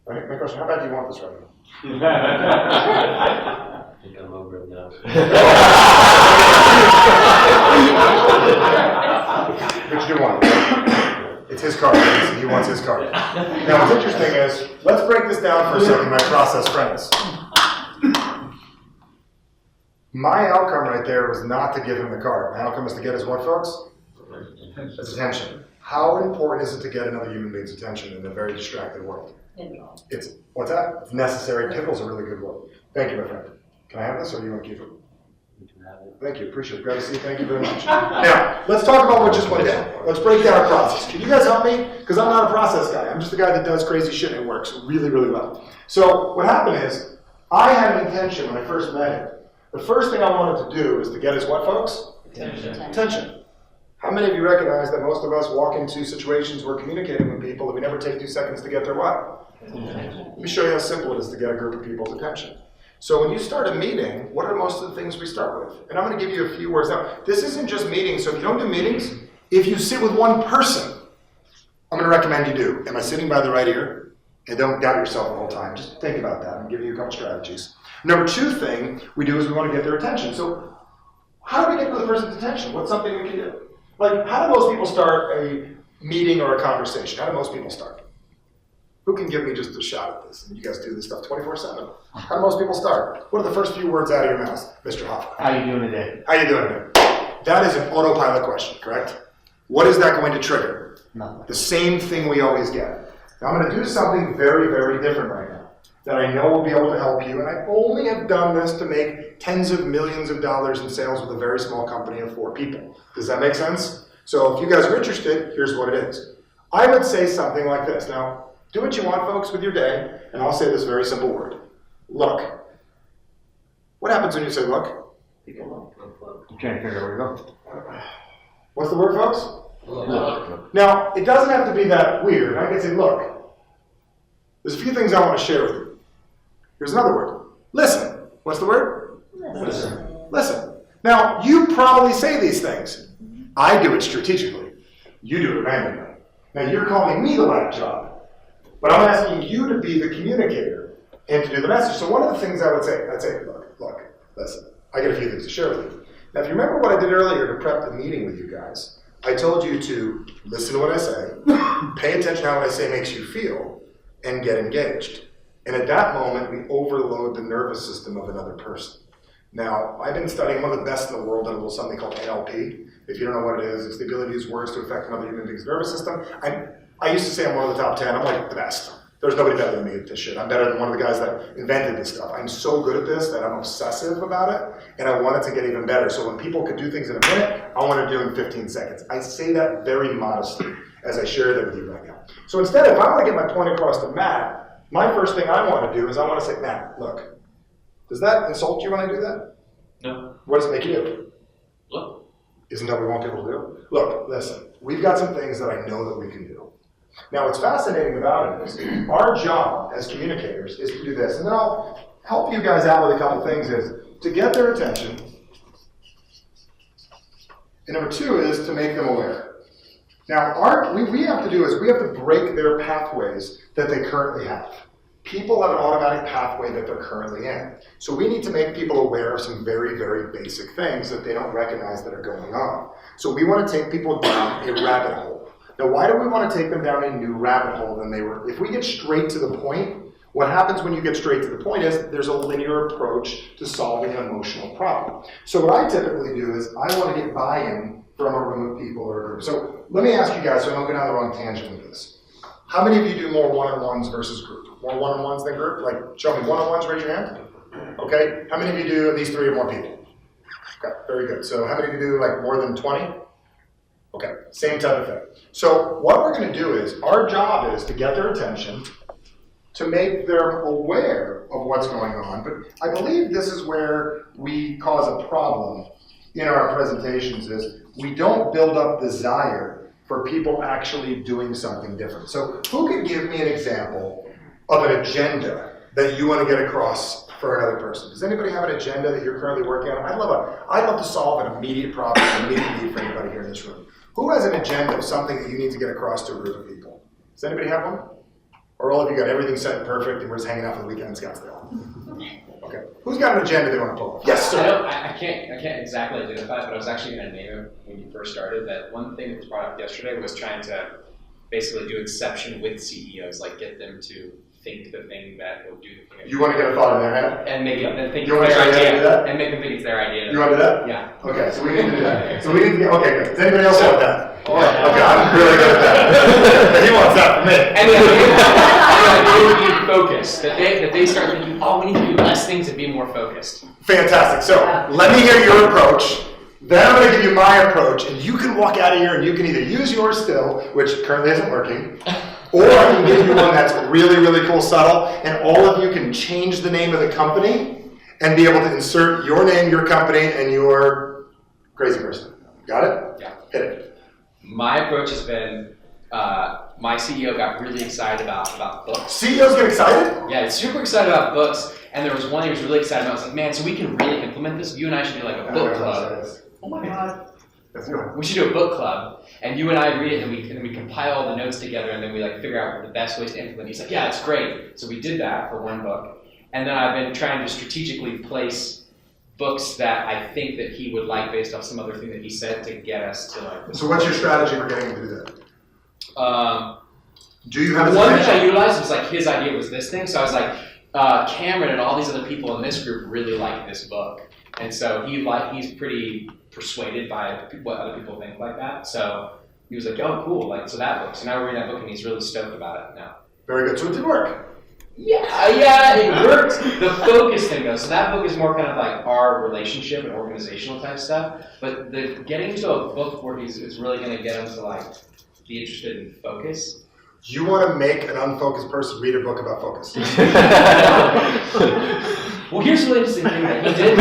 My question, how bad do you want this right now? I think I'm over it now. But you do want it. It's his card. He wants his card. Now, what's interesting is, let's break this down for a second, my process friends. My outcome right there was not to give him the card. My outcome is to get his what, folks? His attention. How important is it to get another human being's attention in a very distracted world? It's, what's that? It's necessary. Pivotal is a really good word. Thank you, my friend. Can I have this or do you want to keep it? You can have it. Thank you, appreciate it. Glad to see you. Thank you very much. Now, let's talk about what just went down. Let's break down a process. Can you guys help me? Because I'm not a process guy. I'm just the guy that does crazy shit and it works really, really well. So what happened is, I had an intention when I first met him. The first thing I wanted to do is to get his what, folks? Attention. How many of you recognize that most of us walk into situations where communicating with people that we never take 2 seconds to get their what? Let me show you how simple it is to get a group of people's attention. So when you start a meeting, what are most of the things we start with? And I'm going to give you a few words. Now, this isn't just meetings, so if you don't do meetings, if you sit with one person, I'm going to recommend you do. Am I sitting by the right ear? And don't doubt yourself the whole time. Just think about that. I'm giving you a couple strategies. Number 2 thing we do is we want to get their attention. So how do we get to the person's attention? What's something we can do? Like, how do most people start a meeting or a conversation? How do most people start? Who can give me just a shot at this? And you guys do this stuff 24/7. How do most people start? What are the first few words out of your mouth, Mr. Hoffman? How you doing today? How you doing today? That is an autopilot question, correct? What is that going to trigger? Nothing. The same thing we always get. Now I'm going to do something very, very different right now that I know will be able to help you, and I only have done this to make tens of millions of dollars in sales with a very small company of 4 people. Does that make sense? So if you guys are interested, here's what it is. I would say something like this. Now, do what you want, folks, with your day, and I'll say this very simple word. Look. What happens when you say look? You can't figure out where to go. What's the word, folks? Look. Now, it doesn't have to be that weird. I can say look. There's a few things I want to share with you. Here's another word. Listen. What's the word? Listen. Now, you probably say these things. I do it strategically. You do it randomly. Now, you're calling me the whack job. But I'm asking you to be the communicator and to do the message. So one of the things I'd say, look, listen, I got a few things to share with you. Now, if you remember what I did earlier to prep the meeting with you guys, I told you to listen to what I say, pay attention to how what I say makes you feel, and get engaged. And at that moment, we overload the nervous system of another person. Now, I've been studying one of the best in the world at a little something called NLP. If you don't know what it is, it's the ability to use words to affect another human being's nervous system. I used to say I'm one of the top 10. I'm like the best. There's nobody better than me at this shit. I'm better than one of the guys that invented this stuff. I'm so good at this that I'm obsessive about it, and I want it to get even better. So when people could do things in a minute, I want to do it in 15 seconds. I say that very modestly as I share that with you right now. So instead, if I want to get my point across to Matt, my first thing I want to do is I want to say, Matt, look, does that insult you when I do that? No. What does it make you do? Look. Isn't that what we want people to do? Look, listen, we've got some things that I know that we can do. Now, what's fascinating about it is our job as communicators is to do this. And then I'll help you guys out with a couple things is to get their attention. And number 2 is to make them aware. Now, what we have to do is we have to break their pathways that they currently have. People have an automatic pathway that they're currently in. So we need to make people aware of some very, very basic things that they don't recognize that are going on. So we want to take people down a rabbit hole. Now, why do we want to take them down a new rabbit hole than they were? If we get straight to the point, what happens when you get straight to the point is there's a linear approach to solving an emotional problem. So what I typically do is I want to get buy-in from a room of people or a group. So let me ask you guys, so I don't go down the wrong tangent with this. How many of you do more one-on-ones versus group? More one-on-ones than group? Like, show me one-on-ones, raise your hand. Okay, how many of you do at least 3 or more people? Okay, very good. So how many of you do like more than 20? Okay, same type of thing. So what we're going to do is, our job is to get their attention, to make them aware of what's going on. But I believe this is where we cause a problem in our presentations is we don't build up desire for people actually doing something different. So who could give me an example of an agenda that you want to get across for another person? Does anybody have an agenda that you're currently working on? I'd love to solve an immediate problem, an immediate need for anybody here in this room. Who has an agenda of something that you need to get across to a group of people? Does anybody have one? Or all of you got everything set and perfect and we're just hanging out for the weekend in Scottsdale? Okay. Who's got an agenda they want to pull up? Yes, sir. I can't exactly identify it, but I was actually going to name it when you first started. That one thing that was brought up yesterday was trying to basically do exception with CEOs, like get them to think the thing that will do the thing. You want to get a thought in their head? And make them think You it's want their to try to do idea. that? And make them think it's their idea. You want to do that? Yeah. Okay, so we need to do that. So we need to get, okay, good. Does anybody else want that? Oh, yeah. Okay, I'm really good at that. He wants that from me. And then they would be focused. That they start thinking, oh, we need to do less things and be more focused. Fantastic. So let me hear your approach. Then I'm going to give you my approach, and you can walk out of here and you can either use yours still, which currently isn't working, or I can give you one that's really, really cool, subtle, and all of you can change the name of the company and be able to insert your name, your company, and your crazy person. Got it? Yeah. Hit it. My approach has been, my CEO got really excited about books. CEOs get excited? Yeah, he's super excited about books, and there was one he was really excited about. I was like, man, so we can really implement this. You and I should do like a book club. Oh my God. That's good. We should do a book club, and you and I read it, and we compile all the notes together, and then we like figure out the best ways to implement it. He's like, yeah, it's great. So we did that for one book, and then I've been trying to strategically place books that I think that he would like based off some other thing that he said to get us to like. So what's your strategy for getting him to do that? Do you have The his one thing I attention? utilized was like his idea was this thing, so I was like, Cameron and all these other people in this group really like this book, and so he's pretty persuaded by what other people think like that. So he was like, "Oh, cool! Like so that book." So now we're reading that book, and he's really stoked about it now. Very good. So it did work. Yeah, it worked. The focus thing though. So that book is more kind of like our relationship and organizational type stuff. But the getting to a book where is really going to get him to like be interested in focus. You want to make an unfocused person read a book about focus. Well, here's the interesting thing that he did.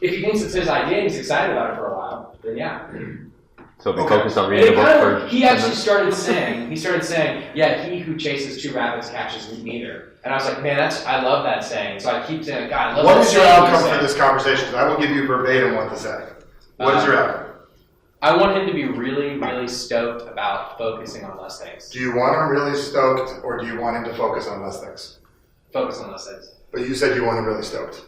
If he thinks it's his idea and he's excited about it for a while, then yeah. So be Okay. focused on And reading it the book kind first. of, he actually started saying, yeah, he who chases two rabbits catches neither. And I was like, man, I love that saying. So I keep saying, God, I love What that is your saying you outcome say. for this conversation? I will give you verbatim what to say. What is your outcome? I want him to be really, really stoked about focusing on less things. Do you want him really stoked, or do you want him to focus on less things? Focus on less things. But you said you want him really stoked.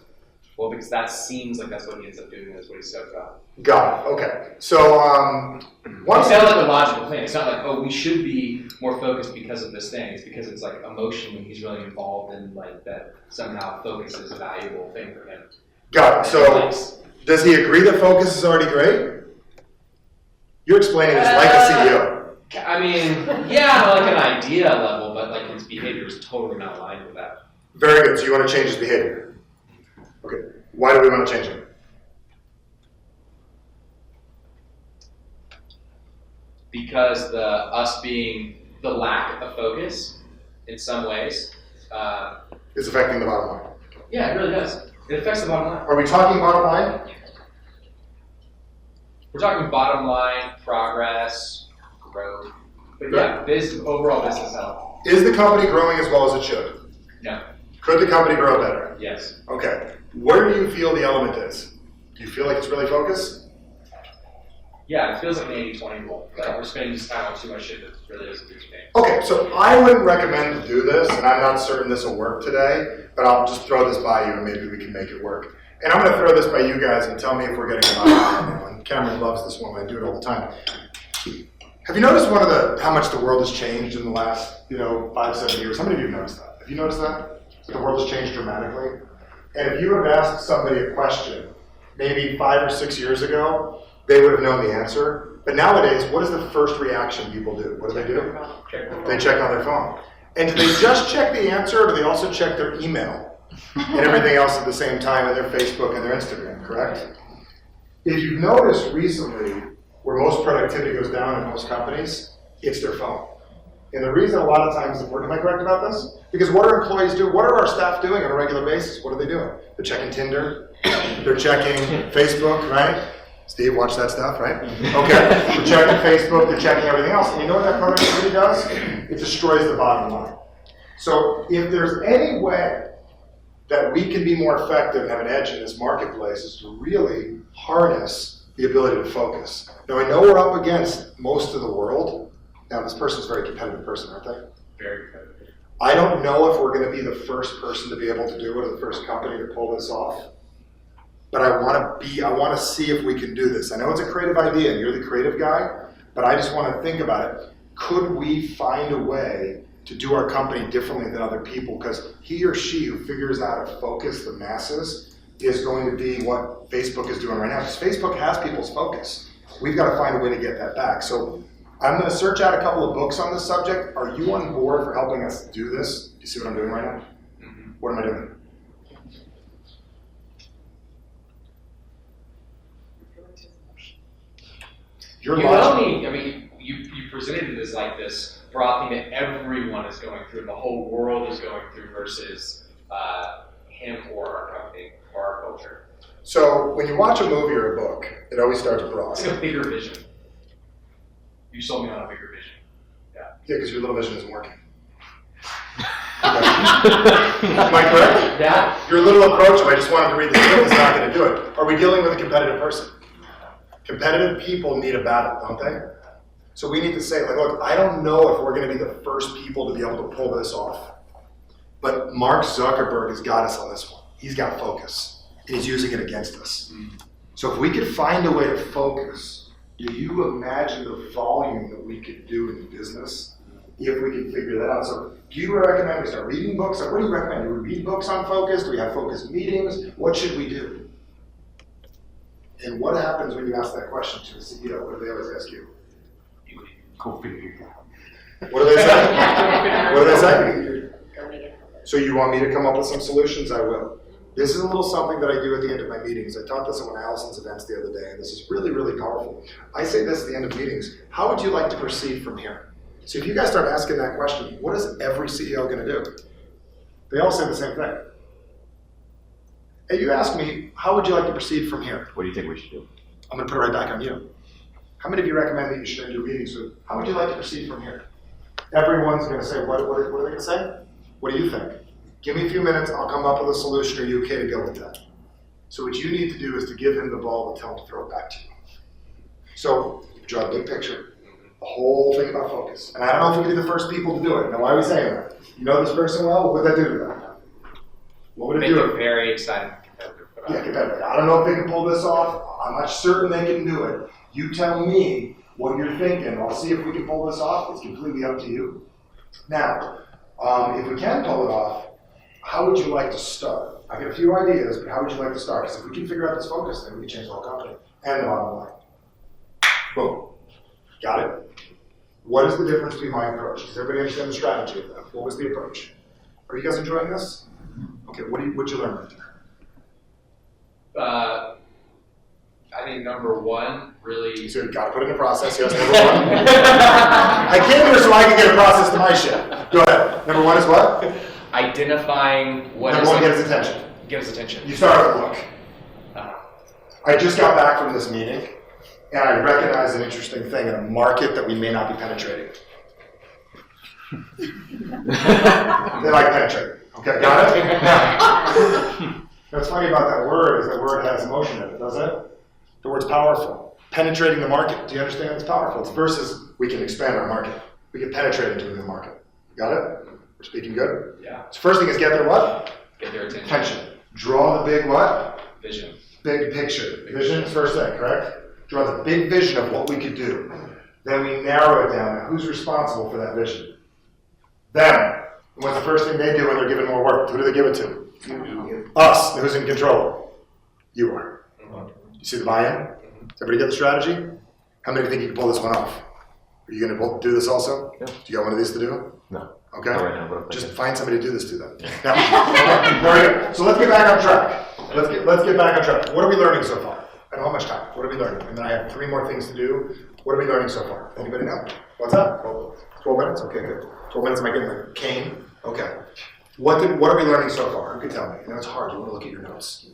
Well, because that seems like that's what he ends up doing, that's what he's stoked about. Got it. Okay. So It one sounds like a logical plan. It's not like, oh, we should be more focused because of this thing. It's because it's like emotionally he's really involved in like that somehow focus is a valuable thing for him. got it. So Nice. does he agree that focus is already great? You're explaining this like a CEO. I mean, yeah, on like an idea level, but like his behavior is totally not aligned with that. Very good. So you want to change his behavior. Okay. Why do we want to change it? Because us being the lack of focus in some ways, It's affecting the bottom line. yeah, it really does. It affects the bottom line. Are we talking bottom line? We're talking bottom line, progress, growth, but yeah, overall business health. Is the company growing as well as it should? No. Could the company grow better? Yes. Okay. Where do you feel the element is? Do you feel like it's really focused? Yeah, it feels like an 80-20 rule. Like we're spending this time on too much shit that really doesn't do anything. Okay, so I wouldn't recommend to do this, and I'm not certain this will work today, but I'll just throw this by you and maybe we can make it work. And I'm going to throw this by you guys and tell me if we're getting it right. And Cameron loves this one. I do it all the time. Have you noticed how much the world has changed in the last 5-7 years? How many of you have noticed that? Have you noticed that? The world has changed dramatically. And if you have asked somebody a question maybe 5 or 6 years ago, they would have known the answer. But nowadays, what is the first reaction people do? What do? They check on their phone. And do they just check the answer, or do they also check their email and everything else at the same time, and their Facebook and their Instagram, correct? If you've noticed recently where most productivity goes down in most companies, it's their phone. And the reason a lot of times, am I correct about this? Because what do employees do? What are our staff doing on a regular basis? What are they doing? They're checking Tinder. They're checking Facebook, right? Steve, watch that stuff, right? Okay. They're checking Facebook. They're checking everything else. And you know what that productivity does? It destroys the bottom line. So if there's any way that we can be more effective and have an edge in this marketplace is to really harness the ability to focus. Now, I know we're up against most of the world. Now, this person's a very competitive person, aren't they? Very competitive. I don't know if we're going to be the first person to be able to do it or the first company to pull this off. But I want to see if we can do this. I know it's a creative idea and you're the creative guy, but I just want to think about it. could we find a way to do our company differently than other people? Because he or she who figures out how to focus the masses is going to be what Facebook is doing right now. Because Facebook has people's focus. We've got to find a way to get that back. So I'm going to search out a couple of books on this subject. Are you on board for helping us do this? Do you see what I'm doing right now? Mm-hmm. What am I doing? You're You watching. I mean, you presented it as like this broad thing that everyone is going through, the whole world is going through versus him or our company or our culture. So when you watch a movie or a book, it always starts broad. It's like a bigger vision. You sold me on a bigger vision. Yeah, because your little vision isn't working. Am I correct? Yeah. Your little approach, I just wanted to read the script, is not going to do it. Are we dealing with a competitive person? Competitive people need a battle, don't they? So we need to say, like, look, I don't know if we're going to be the first people to be able to pull this off, but Mark Zuckerberg has got us on this one. He's got focus, and he's using it against us. So if we could find a way to focus, do you imagine the volume that we could do in business if we could figure that out? So do you recommend we start reading books? Or what do you recommend? Do we read books on focus? Do we have focus meetings? What should we do? And what happens when you ask that question to the CEO? What do they always ask you? Go figure it out. What do they say? What do they say? So you want me to come up with some solutions? I will. This is a little something that I do at the end of my meetings. I taught this at one of Allison's events the other day, and this is really, really powerful. I say this at the end of meetings. How would you like to proceed from here? So if you guys start asking that question, what is every CEO going to do? They all say the same thing. Hey, you ask me, how would you like to proceed from here? What do you think we should do? I'm going to put it right back on you. How many of you recommend that you should end your meetings with, how would you like to proceed from here? Everyone's going to say, what are they going to say? What do you think? Give me a few minutes, I'll come up with a solution. Are you okay to go with that? So what you need to do is to give him the ball and tell him to throw it back to you. So draw the big picture, the whole thing about focus. And I don't know if we can be the first people to do it. Now, why are we saying that? You know this person well, what would that do to them? What would it Make do? it very exciting competitive. Yeah, competitive. I don't know if they can pull this off. I'm not certain they can do it. You tell me what you're thinking. I'll see if we can pull this off. It's completely up to you. Now, if we can pull it off, how would you like to start? I got a few ideas, but how would you like to start? Because if we can figure out this focus, then we can change the whole company and the bottom line. Boom. Got it? What is the difference between my approach? Does everybody understand the strategy of that? What was the approach? Are you guys enjoying this? Okay, what'd you learn right there? I think number one, really. So you gotta put it in a process. Yes, number one. I came here so I can get a process to my shit. Go ahead. Number one is what? Identifying what Number is one, it- get his attention. Give us attention. You start with look. Uh, I just got back from this meeting, and I recognize an interesting thing in a market that we may not be penetrating. They like penetrating. Okay, got it? Now, what's funny about that word is that word has emotion in it, doesn't it? The word's powerful. Penetrating the market. Do you understand it's powerful? It's versus we can expand our market. We can penetrate into a new market. Got it? We're speaking good? Yeah. So first thing is get their what? Get their attention. Attention. Draw the big what? Vision. Big picture. Vision is first thing, correct? Draw the big vision of what we could do. Then we narrow it down. Now, who's responsible for that vision? Them. And what's the first thing they do when they're given more work? Who do they give it to? Us. And who's in control? You are. You see the buy-in? Everybody get the strategy? How many of you think you can pull this one off? Are you going to do this also? Yeah. Do you got one of these to do? No. Okay. Not right now, but I'm Just thinking. find somebody to do this to them. Now, very good. So let's get back on track. Let's get back on track. What are we learning so far? I don't have much time. What are we learning? And then I have 3 more things to do. What are we learning so far? Anybody know? What's up? 12 minutes? Okay, good. 12 minutes, am I getting the cane? Okay. What are we learning so far? Who can tell me? You know, it's hard. You want to look at your notes.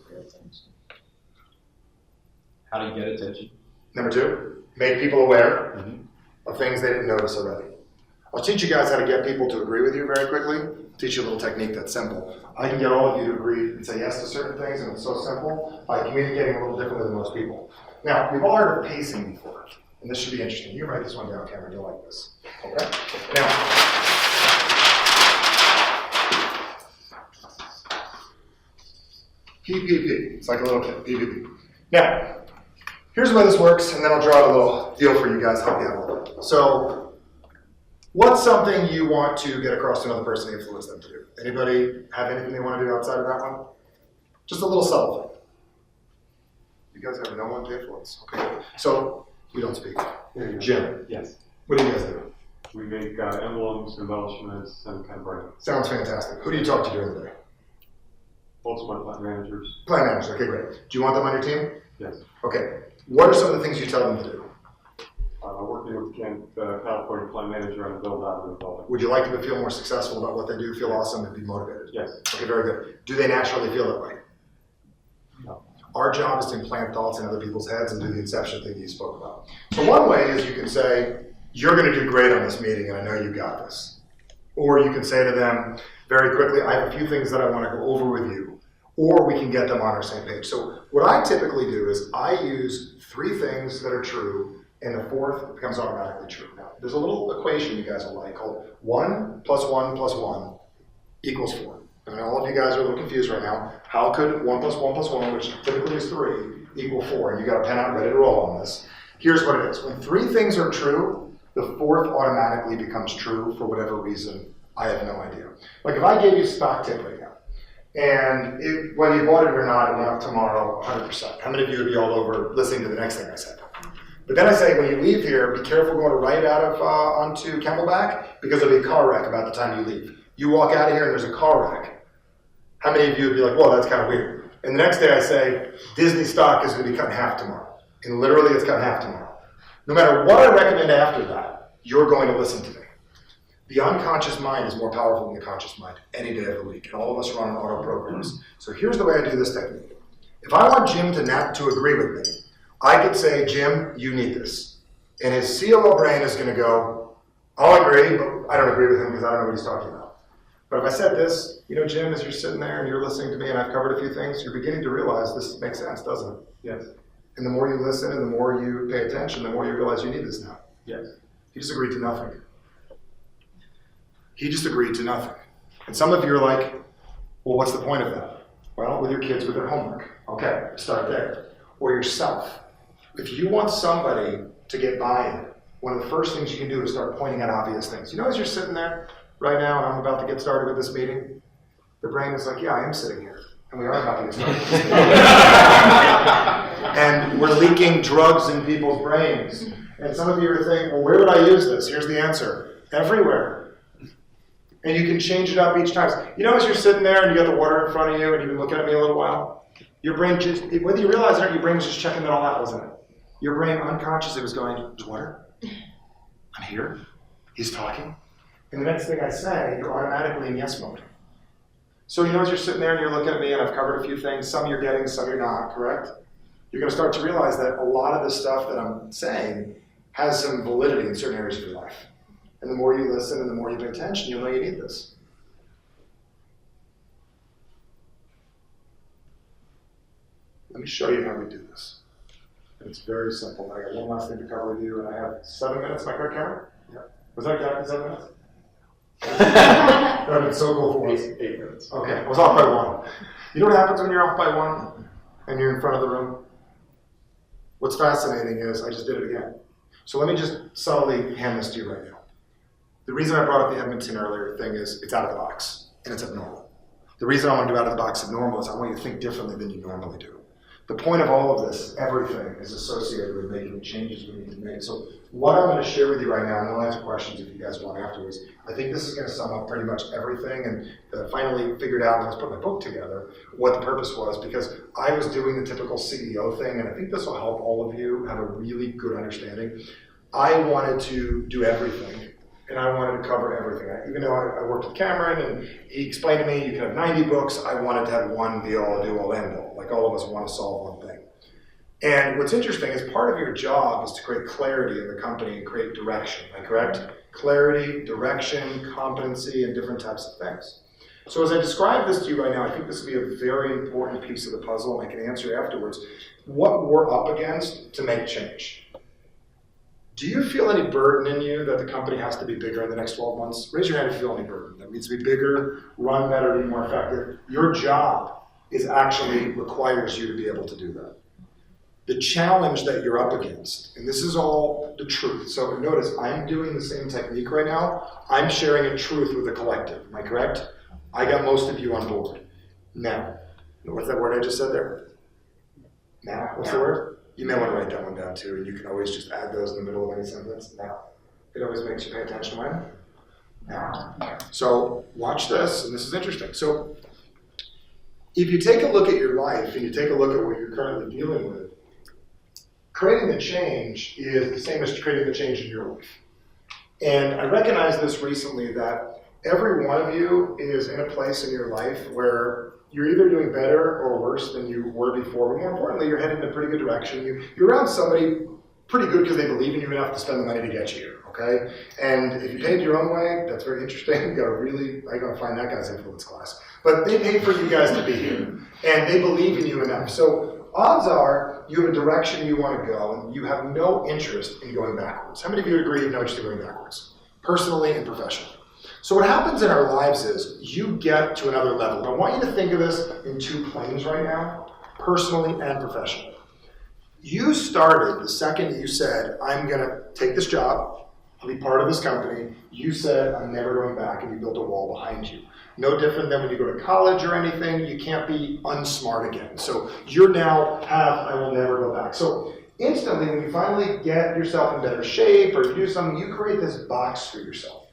How do you get attention? Number 2, make people aware of things they didn't notice already. I'll teach you guys how to get people to agree with you very quickly. Teach you a little technique that's simple. I can get all of you to agree and say yes to certain things, and it's so simple by communicating a little differently than most people. Now, we've all heard of pacing before, and this should be interesting. You write this one down, Cameron. You'll like this. Okay? Now, PPP. It's like a little kid. PPP. Now, here's the way this works, and then I'll draw out a little deal for you guys, help you out a little bit. So, What's something you want to get across to another person to influence them to do? Anybody have anything they want to do outside of that one? Just a little subtle thing. You guys have no one to influence. Okay, so we don't speak. Jim, Yes. what do you guys do? We make emblems, embellishments, and kind of branding. Sounds fantastic. Who do you talk to during the day? Also my plant managers. Plant managers. Okay, great. Do you want them on your team? Yes. Okay. What are some of the things you tell them to do? Working with the California plant manager on the build out of the building. Would you like them to feel more successful about what they do, feel awesome, and be motivated? Yes. Okay, very good. Do they naturally feel that way? No. Our job is to implant thoughts in other people's heads and do the inception thing you spoke about. So one way is you can say, you're going to do great on this meeting, and I know you got this. Or you can say to them very quickly, I have a few things that I want to go over with you. Or we can get them on our same page. So what I typically do is I use 3 things that are true, and the 4th becomes automatically true. Now, there's a little equation you guys will like called 1 + 1 + 1 = 4. And all of you guys are a little confused right now. How could 1 + 1 + 1, which typically is 3, equal 4? And you got a pen out ready to roll on this. Here's what it is. When 3 things are true, the 4th automatically becomes true for whatever reason. I have no idea. Like if I gave you a stock tip right now, and whether you bought it or not, it went up tomorrow 100%. How many of you would be all over listening to the next thing I said? But then I say, when you leave here, be careful going right out of onto Camelback, because there'll be a car wreck about the time you leave. You walk out of here and there's a car wreck. How many of you would be like, whoa, that's kind of weird? And the next day I say, Disney stock is going to be cut in half tomorrow. And literally it's cut in half tomorrow. No matter what I recommend after that, you're going to listen to me. The unconscious mind is more powerful than the conscious mind any day of the week. And all of us run on auto programs. So here's the way I do this technique. If I want Jim to agree with me, I could say, Jim, you need this. And his COO brain is going to go, I'll agree, but I don't agree with him because I don't know what he's talking about. But if I said this, you know, Jim, as you're sitting there and you're listening to me and I've covered a few things, you're beginning to realize this makes sense, doesn't it? Yes. And the more you listen and the more you pay attention, the more you realize you need this now. Yes. He just agreed to nothing. He just agreed to nothing. And some of you are like, well, what's the point of that? Well, with your kids with their homework. Okay, start there. Or yourself. If you want somebody to get buy-in, one of the first things you can do is start pointing out obvious things. You know, as you're sitting there right now and I'm about to get started with this meeting, the brain is like, yeah, I am sitting here. And we are about to get started with this meeting. And we're leaking drugs in people's brains. And some of you are thinking, well, where would I use this? Here's the answer. Everywhere. And you can change it up each time. You know, as you're sitting there and you got the water in front of you and you've been looking at me a little while, your brain just, whether you realize it or not, your brain was just checking that all out, wasn't it? Your brain unconsciously was going, there's water? I'm here? He's talking? And the next thing I say, you're automatically in yes mode. So you know, as you're sitting there and you're looking at me and I've covered a few things, some you're getting, some you're not, correct? You're going to start to realize that a lot of the stuff that I'm saying has some validity in certain areas of your life. And the more you listen and the more you pay attention, you'll know you need this. Let me show you how we do this. And it's very simple. I got one last thing to cover with you, and I have 7 minutes. Am I correct, Cameron? Yeah. Was that exactly 7 minutes? That would have been so cool for us. 8 minutes. Okay, I was off by 1. You know what happens when you're off by 1 and you're in front of the room? What's fascinating is I just did it again. So let me just subtly hand this to you right now. The reason I brought up the Edmonton earlier thing is it's out of the box and it's abnormal. The reason I want to do out of the box abnormal is I want you to think differently than you normally do. The point of all of this, everything, is associated with making changes we need to make. So what I'm going to share with you right now, and I'll answer questions if you guys want afterwards, I think this is going to sum up pretty much everything, and finally figured out when I was putting my book together what the purpose was, because I was doing the typical CEO thing, and I think this will help all of you have a really good understanding. I wanted to do everything, and I wanted to cover everything. Even though I worked with Cameron, and he explained to me you can have 90 books, I wanted to have one be-all, do-all, end-all. Like all of us want to solve one thing. And what's interesting is part of your job is to create clarity in the company and create direction, am I correct? Clarity, direction, competency, and different types of things. So as I describe this to you right now, I think this will be a very important piece of the puzzle, and I can answer you afterwards, what we're up against to make change. Do you feel any burden in you that the company has to be bigger in the next 12 months? Raise your hand if you feel any burden. That needs to be bigger, run better, be more effective. Your job actually requires you to be able to do that. the challenge that you're up against, and this is all the truth. So notice, I'm doing the same technique right now. I'm sharing a truth with the collective. Am I correct? I got most of you on board. Now, what's that word I just said there? Now, what's the word? You may want to write that one down too, and you can always just add those in the middle of any sentence. Now. It always makes you pay attention when? Now. So watch this, and this is interesting. So if you take a look at your life and you take a look at what you're currently dealing with, creating the change is the same as creating the change in your life. And I recognized this recently that every one of you is in a place in your life where you're either doing better or worse than you were before, but more importantly, you're headed in a pretty good direction. You're around somebody pretty good because they believe in you enough to spend the money to get you here, okay? And if you paid your own way, that's very interesting. You gotta really, I gotta find that guy's influence class. But they paid for you guys to be here, and they believe in you enough. So odds are you have a direction you want to go, and you have no interest in going backwards. How many of you agree you have no interest in going backwards, personally and professionally? So what happens in our lives is you get to another level. And I want you to think of this in two planes right now, personally and professionally. You started the second that you said, I'm going to take this job, I'll be part of this company. You said, I'm never going back, and you built a wall behind you. No different than when you go to college or anything, you can't be unsmart again. So you're now I will never go back. So instantly, when you finally get yourself in better shape or you do something, you create this box for yourself.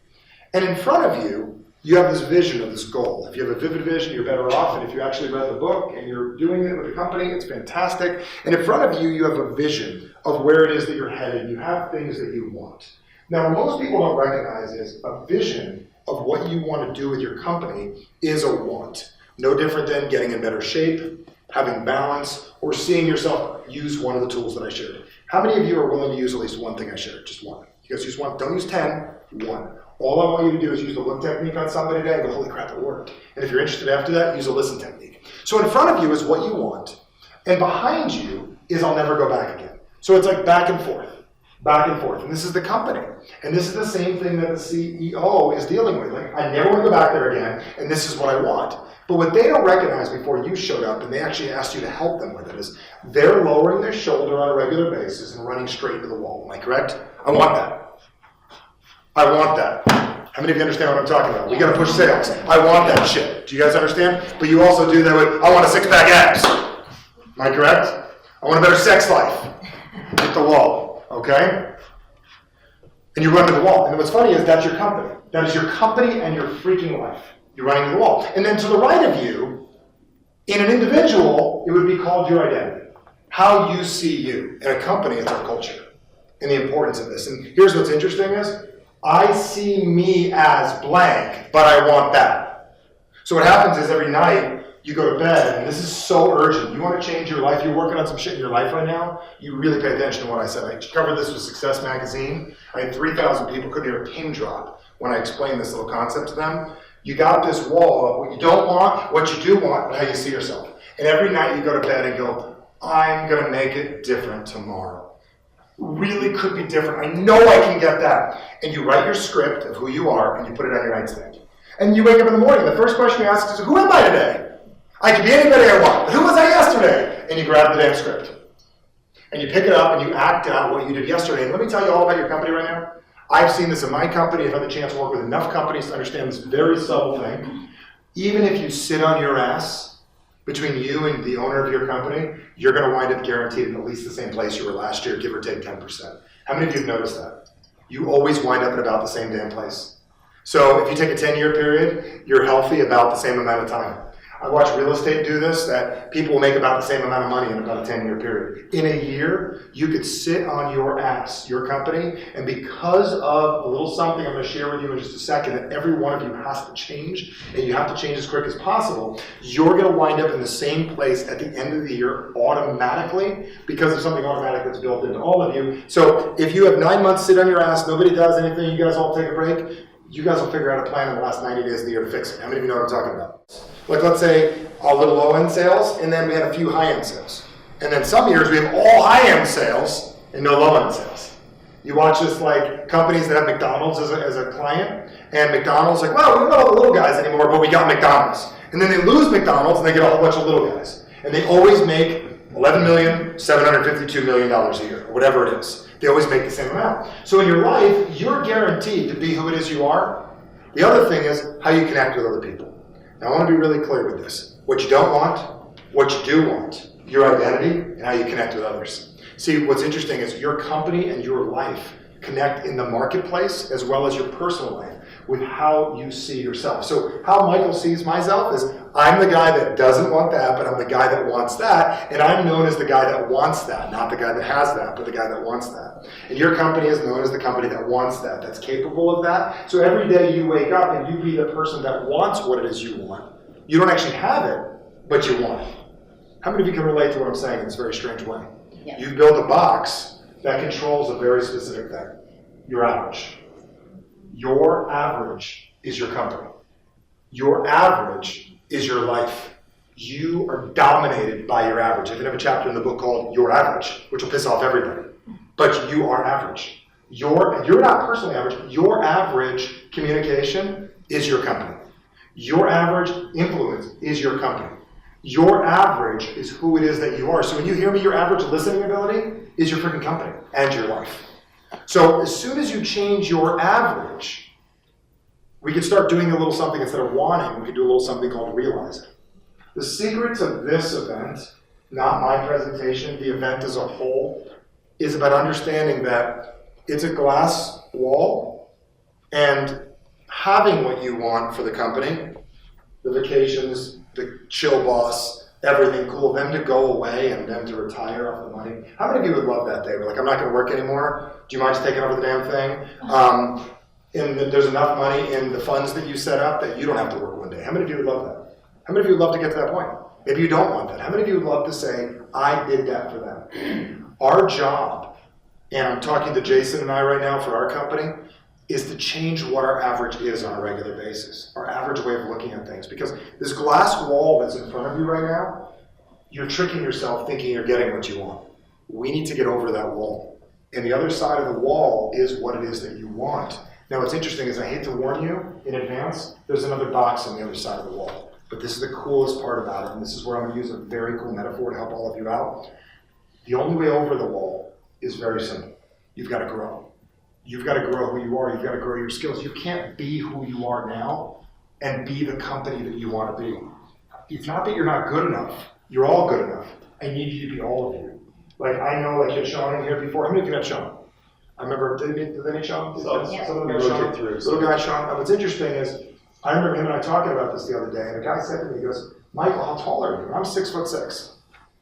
And in front of you, you have this vision of this goal. If you have a vivid vision, you're better off. And if you actually read the book and you're doing it with the company, it's fantastic. And in front of you, you have a vision of where it is that you're headed. You have things that you want. Now, what most people don't recognize is a vision of what you want to do with your company is a want. No different than getting in better shape, having balance, or seeing yourself use one of the tools that I shared. How many of you are willing to use at least one thing I shared? Just one. You guys use one. Don't use 10, one. All I want you to do is use the look technique on somebody today and go, holy crap, it worked. And if you're interested after that, use a listen technique. So in front of you is what you want, and behind you is I'll never go back again. So it's like back and forth. Back and forth. And this is the company. And this is the same thing that the CEO is dealing with. Like, I never want to go back there again, and this is what I want. But what they don't recognize before you showed up, and they actually asked you to help them with it, is they're lowering their shoulder on a regular basis and running straight into the wall. Am I correct? I want that. I want that. How many of you understand what I'm talking about? We got to push sales. I want that shit. Do you guys understand? But you also do that with, I want a six-pack abs. Am I correct? I want a better sex life. Hit the wall. Okay? And you run to the wall. And what's funny is that's your company. That is your company and your freaking life. You're running to the wall. And then to the right of you, in an individual, it would be called your identity. How you see you. In a company, it's our culture. And the importance of this. And here's what's interesting is, I see me as blank, but I want that. So what happens is every night, you go to bed, and this is so urgent. You want to change your life. You're working on some shit in your life right now. You really pay attention to what I said. I covered this with Success Magazine. I had 3,000 people, couldn't hear a pin drop when I explained this little concept to them. You got this wall of what you don't want, what you do want, and how you see yourself. And every night you go to bed and go, I'm going to make it different tomorrow. Really could be different. I know I can get that. And you write your script of who you are, and you put it on your nightstand. And you wake up in the morning, the first question you ask is, who am I today? I could be anybody I want, but who was I yesterday? And you grab the damn script. And you pick it up and you act out what you did yesterday. And let me tell you all about your company right now. I've seen this in my company. I've had the chance to work with enough companies to understand this very subtle thing. Even if you sit on your ass between you and the owner of your company, you're going to wind up guaranteed in at least the same place you were last year, give or take 10%. How many of you have noticed that? You always wind up at about the same damn place. So if you take a 10-year period, you're healthy about the same amount of time. I watch real estate do this, that people will make about the same amount of money in about a 10-year period. In a year, you could sit on your ass, your company, and because of a little something I'm going to share with you in just a second, that every one of you has to change, and you have to change as quick as possible, you're going to wind up in the same place at the end of the year automatically because of something automatic that's built into all of you. So if you have 9 months sit on your ass, nobody does anything, you guys all take a break, you guys will figure out a plan in the last 90 days of the year to fix it. How many of you know what I'm talking about? Like, let's say a little low-end sales, and then we had a few high-end sales. And then some years we have all high-end sales and no low-end sales. You watch this, like, companies that have McDonald's as a client, and McDonald's like, well, we don't have the little guys anymore, but we got McDonald's. And then they lose McDonald's, and they get a whole bunch of little guys. And they always make $11,752,000,000 a year, or whatever it is. They always make the same amount. So in your life, you're guaranteed to be who it is you are. The other thing is how you connect with other people. Now I want to be really clear with this. What you don't want, what you do want, your identity, and how you connect with others. See, what's interesting is your company and your life connect in the marketplace as well as your personal life with how you see yourself. So how Michael sees myself is I'm the guy that doesn't want that, but I'm the guy that wants that, and I'm known as the guy that wants that, not the guy that has that, but the guy that wants that. And your company is known as the company that wants that, that's capable of that. So every day you wake up and you be the person that wants what it is you want. You don't actually have it, but you want it. How many of you can relate to what I'm saying in this very strange way? Yes. You've built a box that controls a very specific thing. Your average. Your average is your company. Your average is your life. You are dominated by your average. I even have a chapter in the book called Your Average, which will piss off everybody. But you are average. You're not personally average. Your average communication is your company. Your average influence is your company. Your average is who it is that you are. So when you hear me, your average listening ability is your freaking company and your life. So as soon as you change your average, we could start doing a little something instead of wanting. We could do a little something called realizing. The secrets of this event, not my presentation, the event as a whole, is about understanding that it's a glass wall and having what you want for the company, the vacations, the chill boss, everything cool, them to go away and them to retire off the money. How many of you would love that day? We're like, I'm not going to work anymore. Do you mind just taking over the damn thing? And there's enough money in the funds that you set up that you don't have to work one day. How many of you would love that? How many of you would love to get to that point? Maybe you don't want that. How many of you would love to say, I did that for them? Our job, and I'm talking to Jason and I right now for our company, is to change what our average is on a regular basis, our average way of looking at things. Because this glass wall that's in front of you right now, you're tricking yourself thinking you're getting what you want. We need to get over that wall. And the other side of the wall is what it is that you want. Now what's interesting is I hate to warn you in advance, there's another box on the other side of the wall. But this is the coolest part about it, and this is where I'm going to use a very cool metaphor to help all of you out. The only way over the wall is very simple. You've got to grow. You've got to grow who you are. You've got to grow your skills. You can't be who you are now and be the company that you want to be. It's not that you're not good enough. You're all good enough. I need you to be all of you. Like I know, like you had Sean in here before. How many of you met Sean? I remember, did they meet Sean? Yeah. Some of them met Sean. Little guy Sean. What's interesting is, I remember him and I talking about this the other day, and a guy said to me, he goes, Michael, how tall are you? I'm 6'6".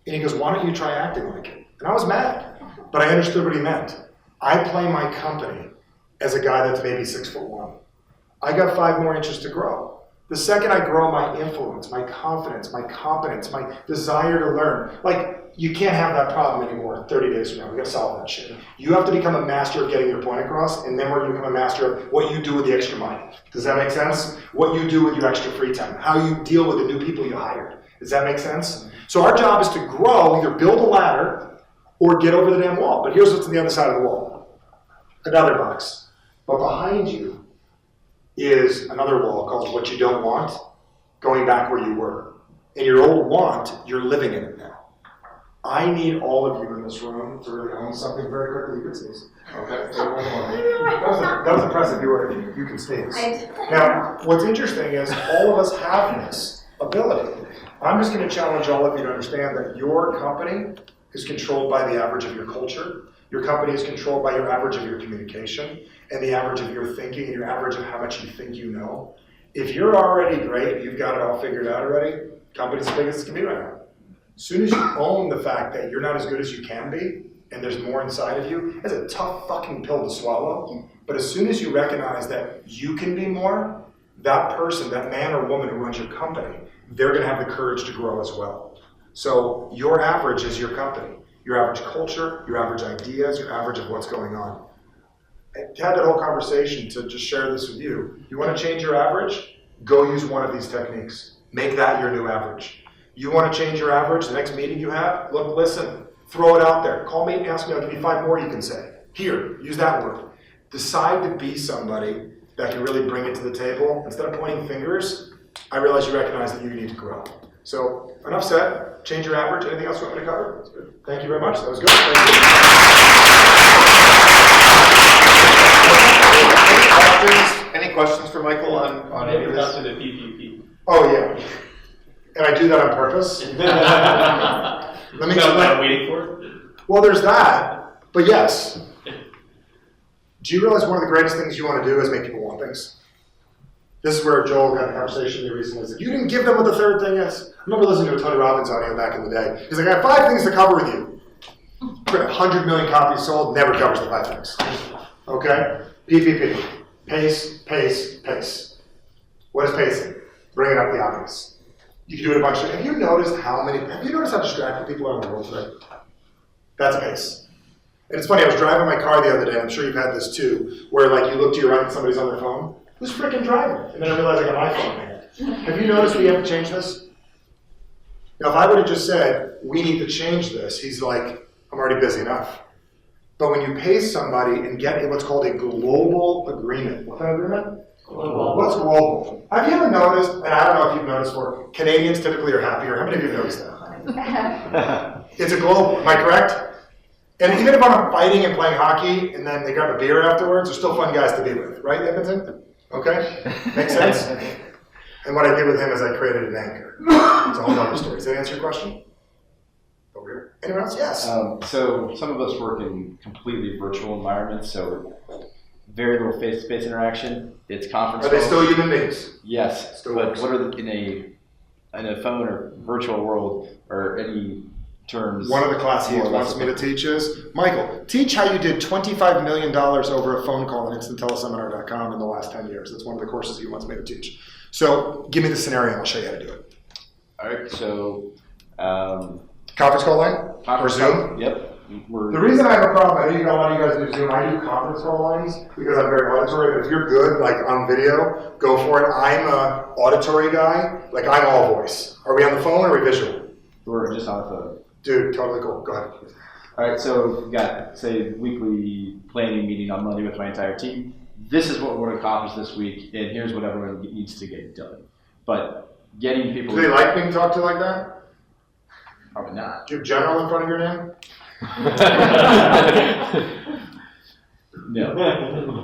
And he goes, why don't you try acting like it? And I was mad, but I understood what he meant. I play my company as a guy that's maybe 6'1". I got 5 more inches to grow. The second I grow my influence, my confidence, my competence, my desire to learn, like you can't have that problem anymore 30 days from now. We gotta solve that shit. You have to become a master of getting your point across, and then we're gonna become a master of what you do with the extra money. Does that make sense? What you do with your extra free time, how you deal with the new people you hired. Does that make sense? So our job is to grow, either build a ladder or get over the damn wall. But here's what's on the other side of the wall. Another box. But behind you is another wall called what you don't want, going back where you were. And your old want, you're living in it now. I need all of you in this room to really own something very quickly. You can sneeze. Okay. That was impressive. You can sneeze. Now, what's interesting is all of us have this ability. I'm just going to challenge all of you to understand that your company is controlled by the average of your culture. Your company is controlled by your average of your communication and the average of your thinking and your average of how much you think you know. If you're already great, you've got it all figured out already, company's as big as it can be right now. As soon as you own the fact that you're not as good as you can be and there's more inside of you, it's a tough fucking pill to swallow. But as soon as you recognize that you can be more, that person, that man or woman who runs your company, they're going to have the courage to grow as well. So your average is your company. Your average culture, your average ideas, your average of what's going on. I had that whole conversation to just share this with you. You want to change your average? Go use one of these techniques. Make that your new average. You want to change your average? The next meeting you have? Look, listen, throw it out there. Call me and ask me. I'll give you 5 more you can say. Here, use that word. Decide to be somebody that can really bring it to the table. Instead of pointing fingers, I realize you recognize that you need to grow. So enough said. Change your average. Anything else you want me to cover? That's good. Thank you very much. That was good. Thank you. Any questions for Michael on any of this? to the PPP. Oh, yeah. And I do that on purpose. Let me explain. Waiting for it. Well, there's that, but yes. Do you realize one of the greatest things you want to do is make people want things? This is where Joel had a conversation with me recently. He said, you didn't give them what the third thing is. I remember listening to a Tony Robbins audio back in the day. He's like, I have 5 things to cover with you. 100 million copies sold, never covers the 5 things. Okay? PPP. Pace, pace, pace. What is pacing? Bringing up the obvious. You can do it a bunch of. Have you noticed how distracted people are in the world today? That's pace. And it's funny, I was driving my car the other day, and I'm sure you've had this too, where like you look to your right and somebody's on their phone. Who's freaking driving? And then I realized I got my phone in my hand. Have you noticed we have to change this? Now, if I would have just said, we need to change this, he's like, I'm already busy enough. But when you pace somebody and get what's called a global agreement, what kind of agreement? Global. What's global? Have you ever noticed, and I don't know if you've noticed before, Canadians typically are happier. How many of you have noticed that? It's a global, am I correct? And even if I'm fighting and playing hockey and then they grab a beer afterwards, they're still fun guys to be with, right, Edmonton? Okay? Makes sense? And what I did with him is I created an anchor. It's a whole other story. Does that answer your question? Over here. Anyone else? Yes. So some of us work in completely virtual environments, so very little face-to-face interaction. It's conference Are they calls. still human beings? Yes, Still but works. what are in a phone or virtual world or any terms? One of the classes he more or less wants me to teach is, Michael, teach how you did $25 million over a phone call on instanteleseminar.com in the last 10 years. That's one of the courses he wants me to teach. So give me the scenario and I'll show you how to do it. All right, so Conference call line? Or Zoom? Yep. The reason I have a problem, I know a lot of you guys do Zoom, I do conference call lines because I'm very auditory, but if you're good, like on video, go for it. I'm a auditory guy, like I'm all voice. Are we on the phone or are we visual? We're just on the phone. Dude, totally cool. Go ahead. All right, so we've got, say, weekly planning meeting on Monday with my entire team. This is what we're going to accomplish this week, and here's what everyone needs to get done. But getting people... Do they like being talked to like that? Probably not. Do you have general in front of your name? No.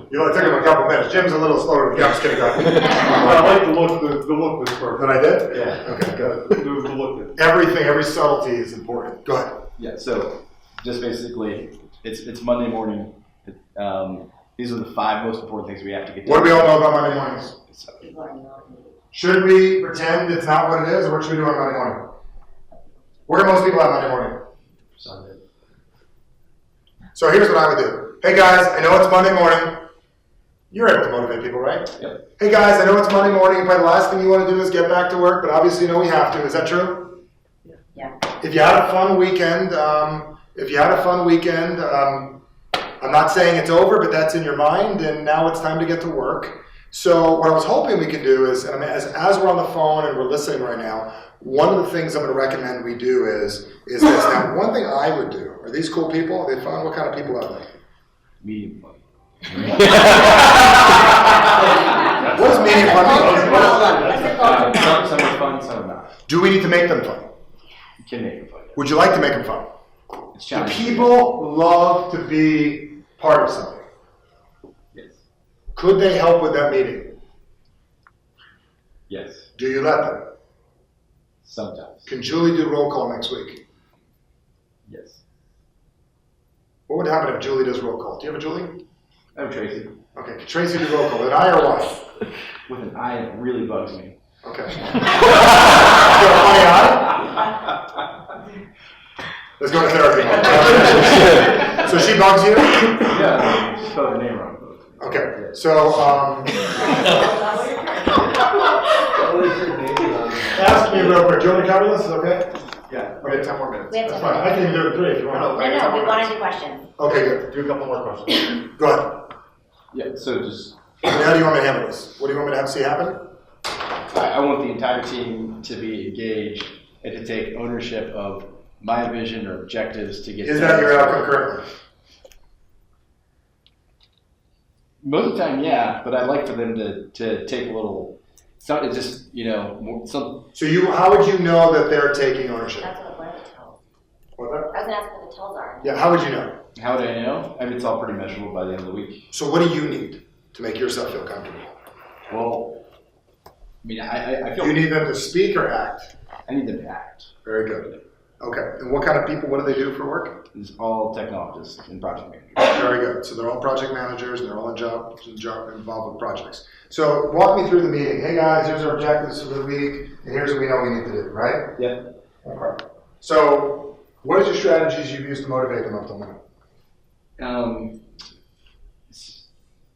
You know, it took him a couple minutes. Jim's a little slower. Yeah, I'm just kidding. Go ahead. I like the look this part. But I did? Yeah. Okay, good. The look. Everything, every subtlety is important. Go ahead. Yeah, so just basically, it's Monday morning. These are the 5 most important things we have to get done. What do we all know about Monday mornings? So, Should we pretend it's not what it is, or what should we do on Monday morning? Where do most people have Monday morning? Sunday. So here's what I would do. Hey guys, I know it's Monday morning. You're able to motivate people, right? Yep. Hey guys, I know it's Monday morning, and probably the last thing you want to do is get back to work, but obviously you know we have to. Is that true? Yeah. If you had a fun weekend, I'm not saying it's over, but that's in your mind, and now it's time to get to work. So what I was hoping we could do is, and I mean, as we're on the phone and we're listening right now, one of the things I'm going to recommend we do is this. Now, one thing I would do, are these cool people? Are they fun? What kind of people are they? Medium fun. What does medium fun mean? Some are fun, some are not. Do we need to make them fun? You can make them fun. Would you like to make them fun? It's Do challenging. people love to be part of something? Yes. Could they help with that meeting? Yes. Do you let them? Sometimes. Can Julie do roll call next week? Yes. What would happen if Julie does roll call? Do you have a Julie? I have Tracy. Okay, can Tracy do roll call? With an I or what? With an eye that really bugs me. Okay. You got a funny eye? Let's go to therapy. So she bugs you? Yeah, you spelled her name wrong. Okay, so ask me real quick. Do you want to cover this? Is it okay? Yeah. Okay, 10 more minutes. We have That's 10 fine. I can even do it in 3 if you want. No, we want to do questions. Okay, good. Do a couple more questions. Go ahead. Yeah, so just, How do you want me to handle this? What do you want me to have see happen? I want the entire team to be engaged and to take ownership of my vision or objectives to get Is done. that your outcome currently? Most of the time, yeah, but I'd like for them to take a little So it's just, some, So how would you know that they're taking ownership? That's what are the tells? What's that? I was gonna ask what the tells are. Yeah, how would you know? how do I know? I mean, it's all pretty measurable by the end of the week. So what do you need to make yourself feel comfortable? Well, I mean, I Do feel you need them to speak or act? I need them to act. Very good. Okay, and what kind of people, what do they do for work? It's all technologists and project managers. Very good. So they're all project managers and they're all involved with projects. So walk me through the meeting. Hey guys, here's our objectives for the week, and here's what we know we need to do, right? Yeah. Okay. So what is your strategies you've used to motivate them up till now?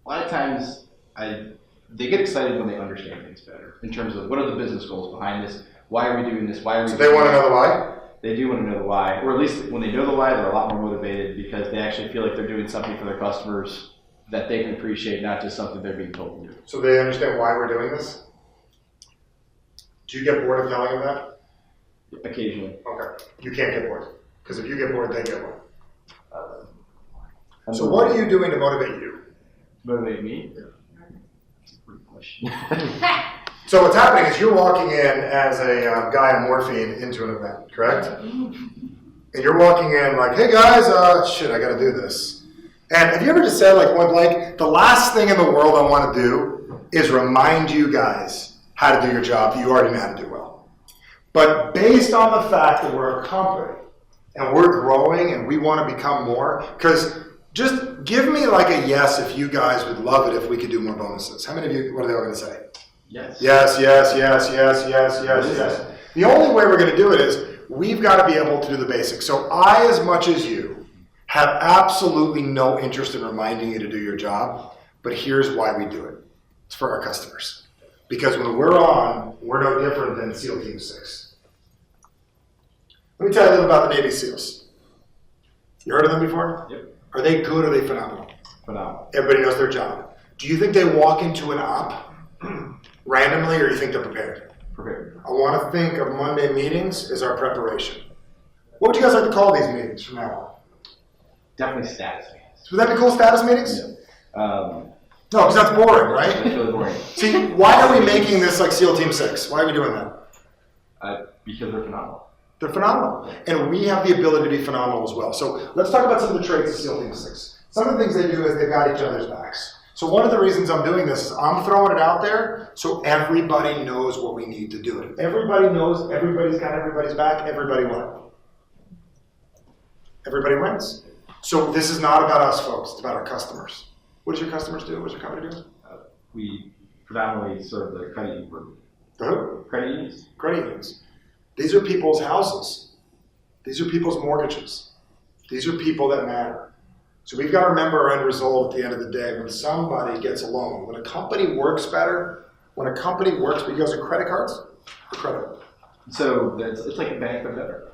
A lot of times, they get excited when they understand things better in terms of what are the business goals behind this, why are we doing this, why are we So doing they want to this? know the why? They do want to know the why, or at least when they know the why, they're a lot more motivated because they actually feel like they're doing something for their customers that they can appreciate, not just something they're being told to do. So they understand why we're doing this? Do you get bored of telling them that? Occasionally. Okay. You can't get bored. Because if you get bored, they get bored. So what are you doing to motivate you? Motivate me? Yeah. That's a great question. So what's happening is you're walking in as a guy on morphine into an event, correct? And you're walking in like, hey guys, shit, I gotta do this. And have you ever just said like, the last thing in the world I want to do is remind you guys how to do your job that you already know how to do well. But based on the fact that we're a company and we're growing and we want to become more, because just give me like a yes if you guys would love it if we could do more bonuses. How many of you, what are they all going to say? Yes. Yes, yes, yes, yes, yes, yes, yes. The only way we're going to do it is we've got to be able to do the basics. So I, as much as you, have absolutely no interest in reminding you to do your job, but here's why we do it. It's for our customers. Because when we're on, we're no different than SEAL Team 6. Let me tell you a little about the Navy SEALs. You heard of them before? Yep. Are they good or are they phenomenal? Phenomenal. Everybody knows their job. Do you think they walk into an op randomly, or do you think they're prepared? Prepared. I want to think of Monday meetings as our preparation. What would you guys like to call these meetings from now on? Definitely status meetings. Would that be cool, status meetings? Yeah. No, because that's boring, It's right? really boring. See, why are we making this like SEAL Team 6? Why are we doing that? Because they're phenomenal. They're phenomenal. And we have the ability to be phenomenal as well. So let's talk about some of the traits of SEAL Team 6. Some of the things they do is they've got each other's backs. So one of the reasons I'm doing this is I'm throwing it out there so everybody knows what we need to do. If everybody knows everybody's got everybody's back, everybody wins. Everybody wins. So this is not about us, folks. It's about our customers. What does your customers do? What does your company do? We predominantly serve the credit union group. The who? Credit unions. Credit unions. These are people's houses. These are people's mortgages. These are people that matter. So we've got to remember our end result at the end of the day. When somebody gets a loan, when a company works better, when a company works, you guys are credit cards or credit? So it's like a bank, but better.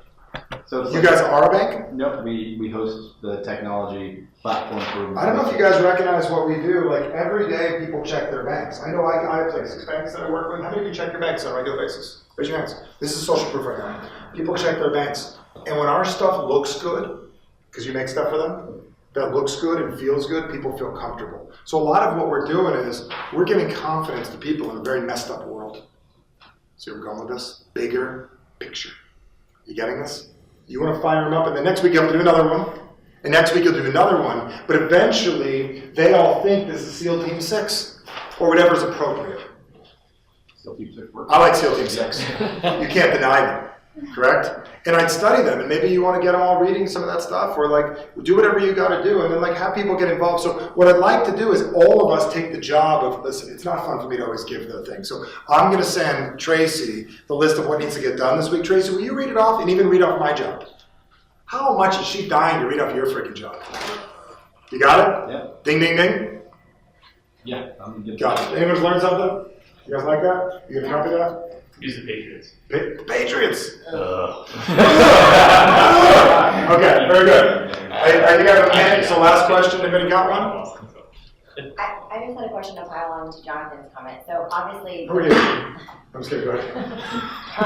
So it's You like, guys are a bank? Nope, we host the technology platform for. I don't know if you guys recognize what we do. Like every day people check their banks. I know I have like 6 banks that I work with. How many of you check your banks on a regular basis? Raise your hands. This is social proof right now. People check their banks. And when our stuff looks good, because you make stuff for them, that looks good and feels good, people feel comfortable. So a lot of what we're doing is we're giving confidence to people in a very messed up world. See where we're going with this? Bigger picture. You getting this? You want to fire them up, and then next week you'll do another one, and next week you'll do another one, but eventually they all think this is SEAL Team 6, or whatever's appropriate. Still keeps it working. I like SEAL Team 6. You can't deny them, correct? And I'd study them, and maybe you want to get them all reading some of that stuff, or like do whatever you got to do, and then like have people get involved. So what I'd like to do is all of us take the job of, listen, it's not fun for me to always give the thing. So I'm going to send Tracy the list of what needs to get done this week. Tracy, will you read it off and even read off my job? How much is she dying to read off your freaking job? You got it? Yeah. Ding, ding, ding. Yeah, I'm good. Got it. Anyone's learned something? You guys like that? You gonna copy that? Use the Patriots. Patriots. Okay, very good. I think I have a minute. So last question. Anybody got one? I just had a question to pile on to Jonathan's comment. So obviously, Who are you? I'm just kidding. Go ahead.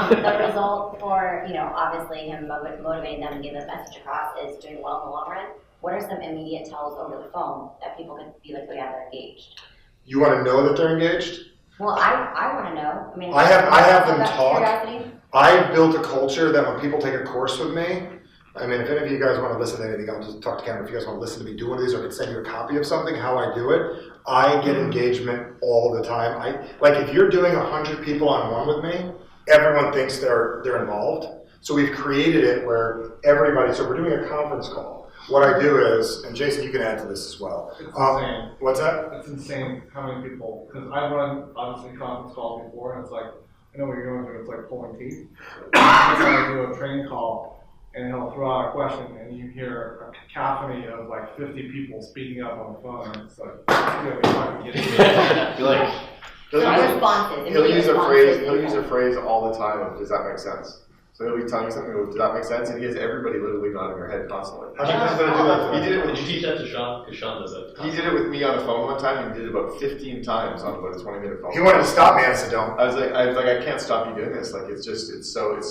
the result for, obviously him motivating them and getting the message across is doing well in the long run. What are some immediate tells over the phone that people can be like, oh yeah, they're engaged? You want to know that they're engaged? Well, I wanna know, I mean. I have them out of talk. curiosity. I've built a culture that when people take a course with me, I mean, if any of you guys want to listen to anything, I'll just talk to Cameron. If you guys want to listen to me do one of these, or I can send you a copy of something, how I do it, I get engagement all the time. Like if you're doing 100 people on one with me, everyone thinks they're involved. So we've created it where everybody, so we're doing a conference call. What I do is, and Jason, you can add to this as well. It's insane. What's that? It's insane how many people, because I've run obviously conference calls before, and it's like, I know what you're going through, it's like pulling teeth. I do a training call, and he'll throw out a question, and you hear a cacophony of like 50 people speaking up on the phone, and it's like, you know, fucking get it. You're like, Responses, He'll immediate use a responses. phrase. He'll use a phrase all the time of, "Does that make sense?" So he'll be telling you something. Does that make sense? And he has everybody literally nodding their head constantly. How many times did I do that? He did it with. Did you teach that to Sean? Because Sean does that. He did it with me on the phone one time. And he did it about 15 times on about a 20-minute phone. He wanted to stop me, and I said, don't. I was like, I can't stop you doing this. Like, it's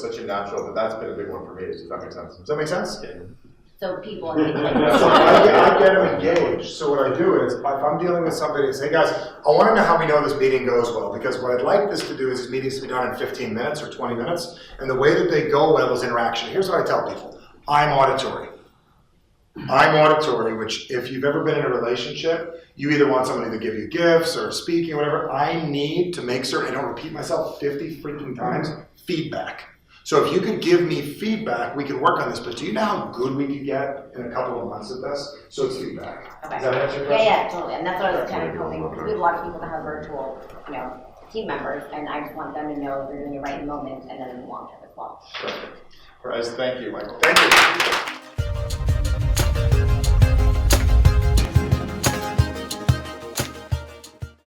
such a natural. But that's been a big one for me. Does that make sense? Does that make sense? So people. So I get them engaged. So what I do is, if I'm dealing with somebody and say, hey guys, I want to know how we know this meeting goes well, because what I'd like this to do is these meetings to be done in 15 minutes or 20 minutes, and the way that they go well is interaction. Here's what I tell people. I'm auditory. I'm auditory, which if you've ever been in a relationship, you either want somebody to give you gifts or speaking or whatever. I need to make certain I don't repeat myself 50 freaking times, feedback. So if you could give me feedback, we can work on this. But do you know how good we could get in a couple of months at this? So it's feedback. Okay. Does that answer your question? Yeah, totally, and that's what I was kind of hoping, because we have a lot of people that have virtual, team members, and I just want them to know they're doing it right in the moment, and then in the long term as well. Perfect. All right, thank you, Michael. Thank you.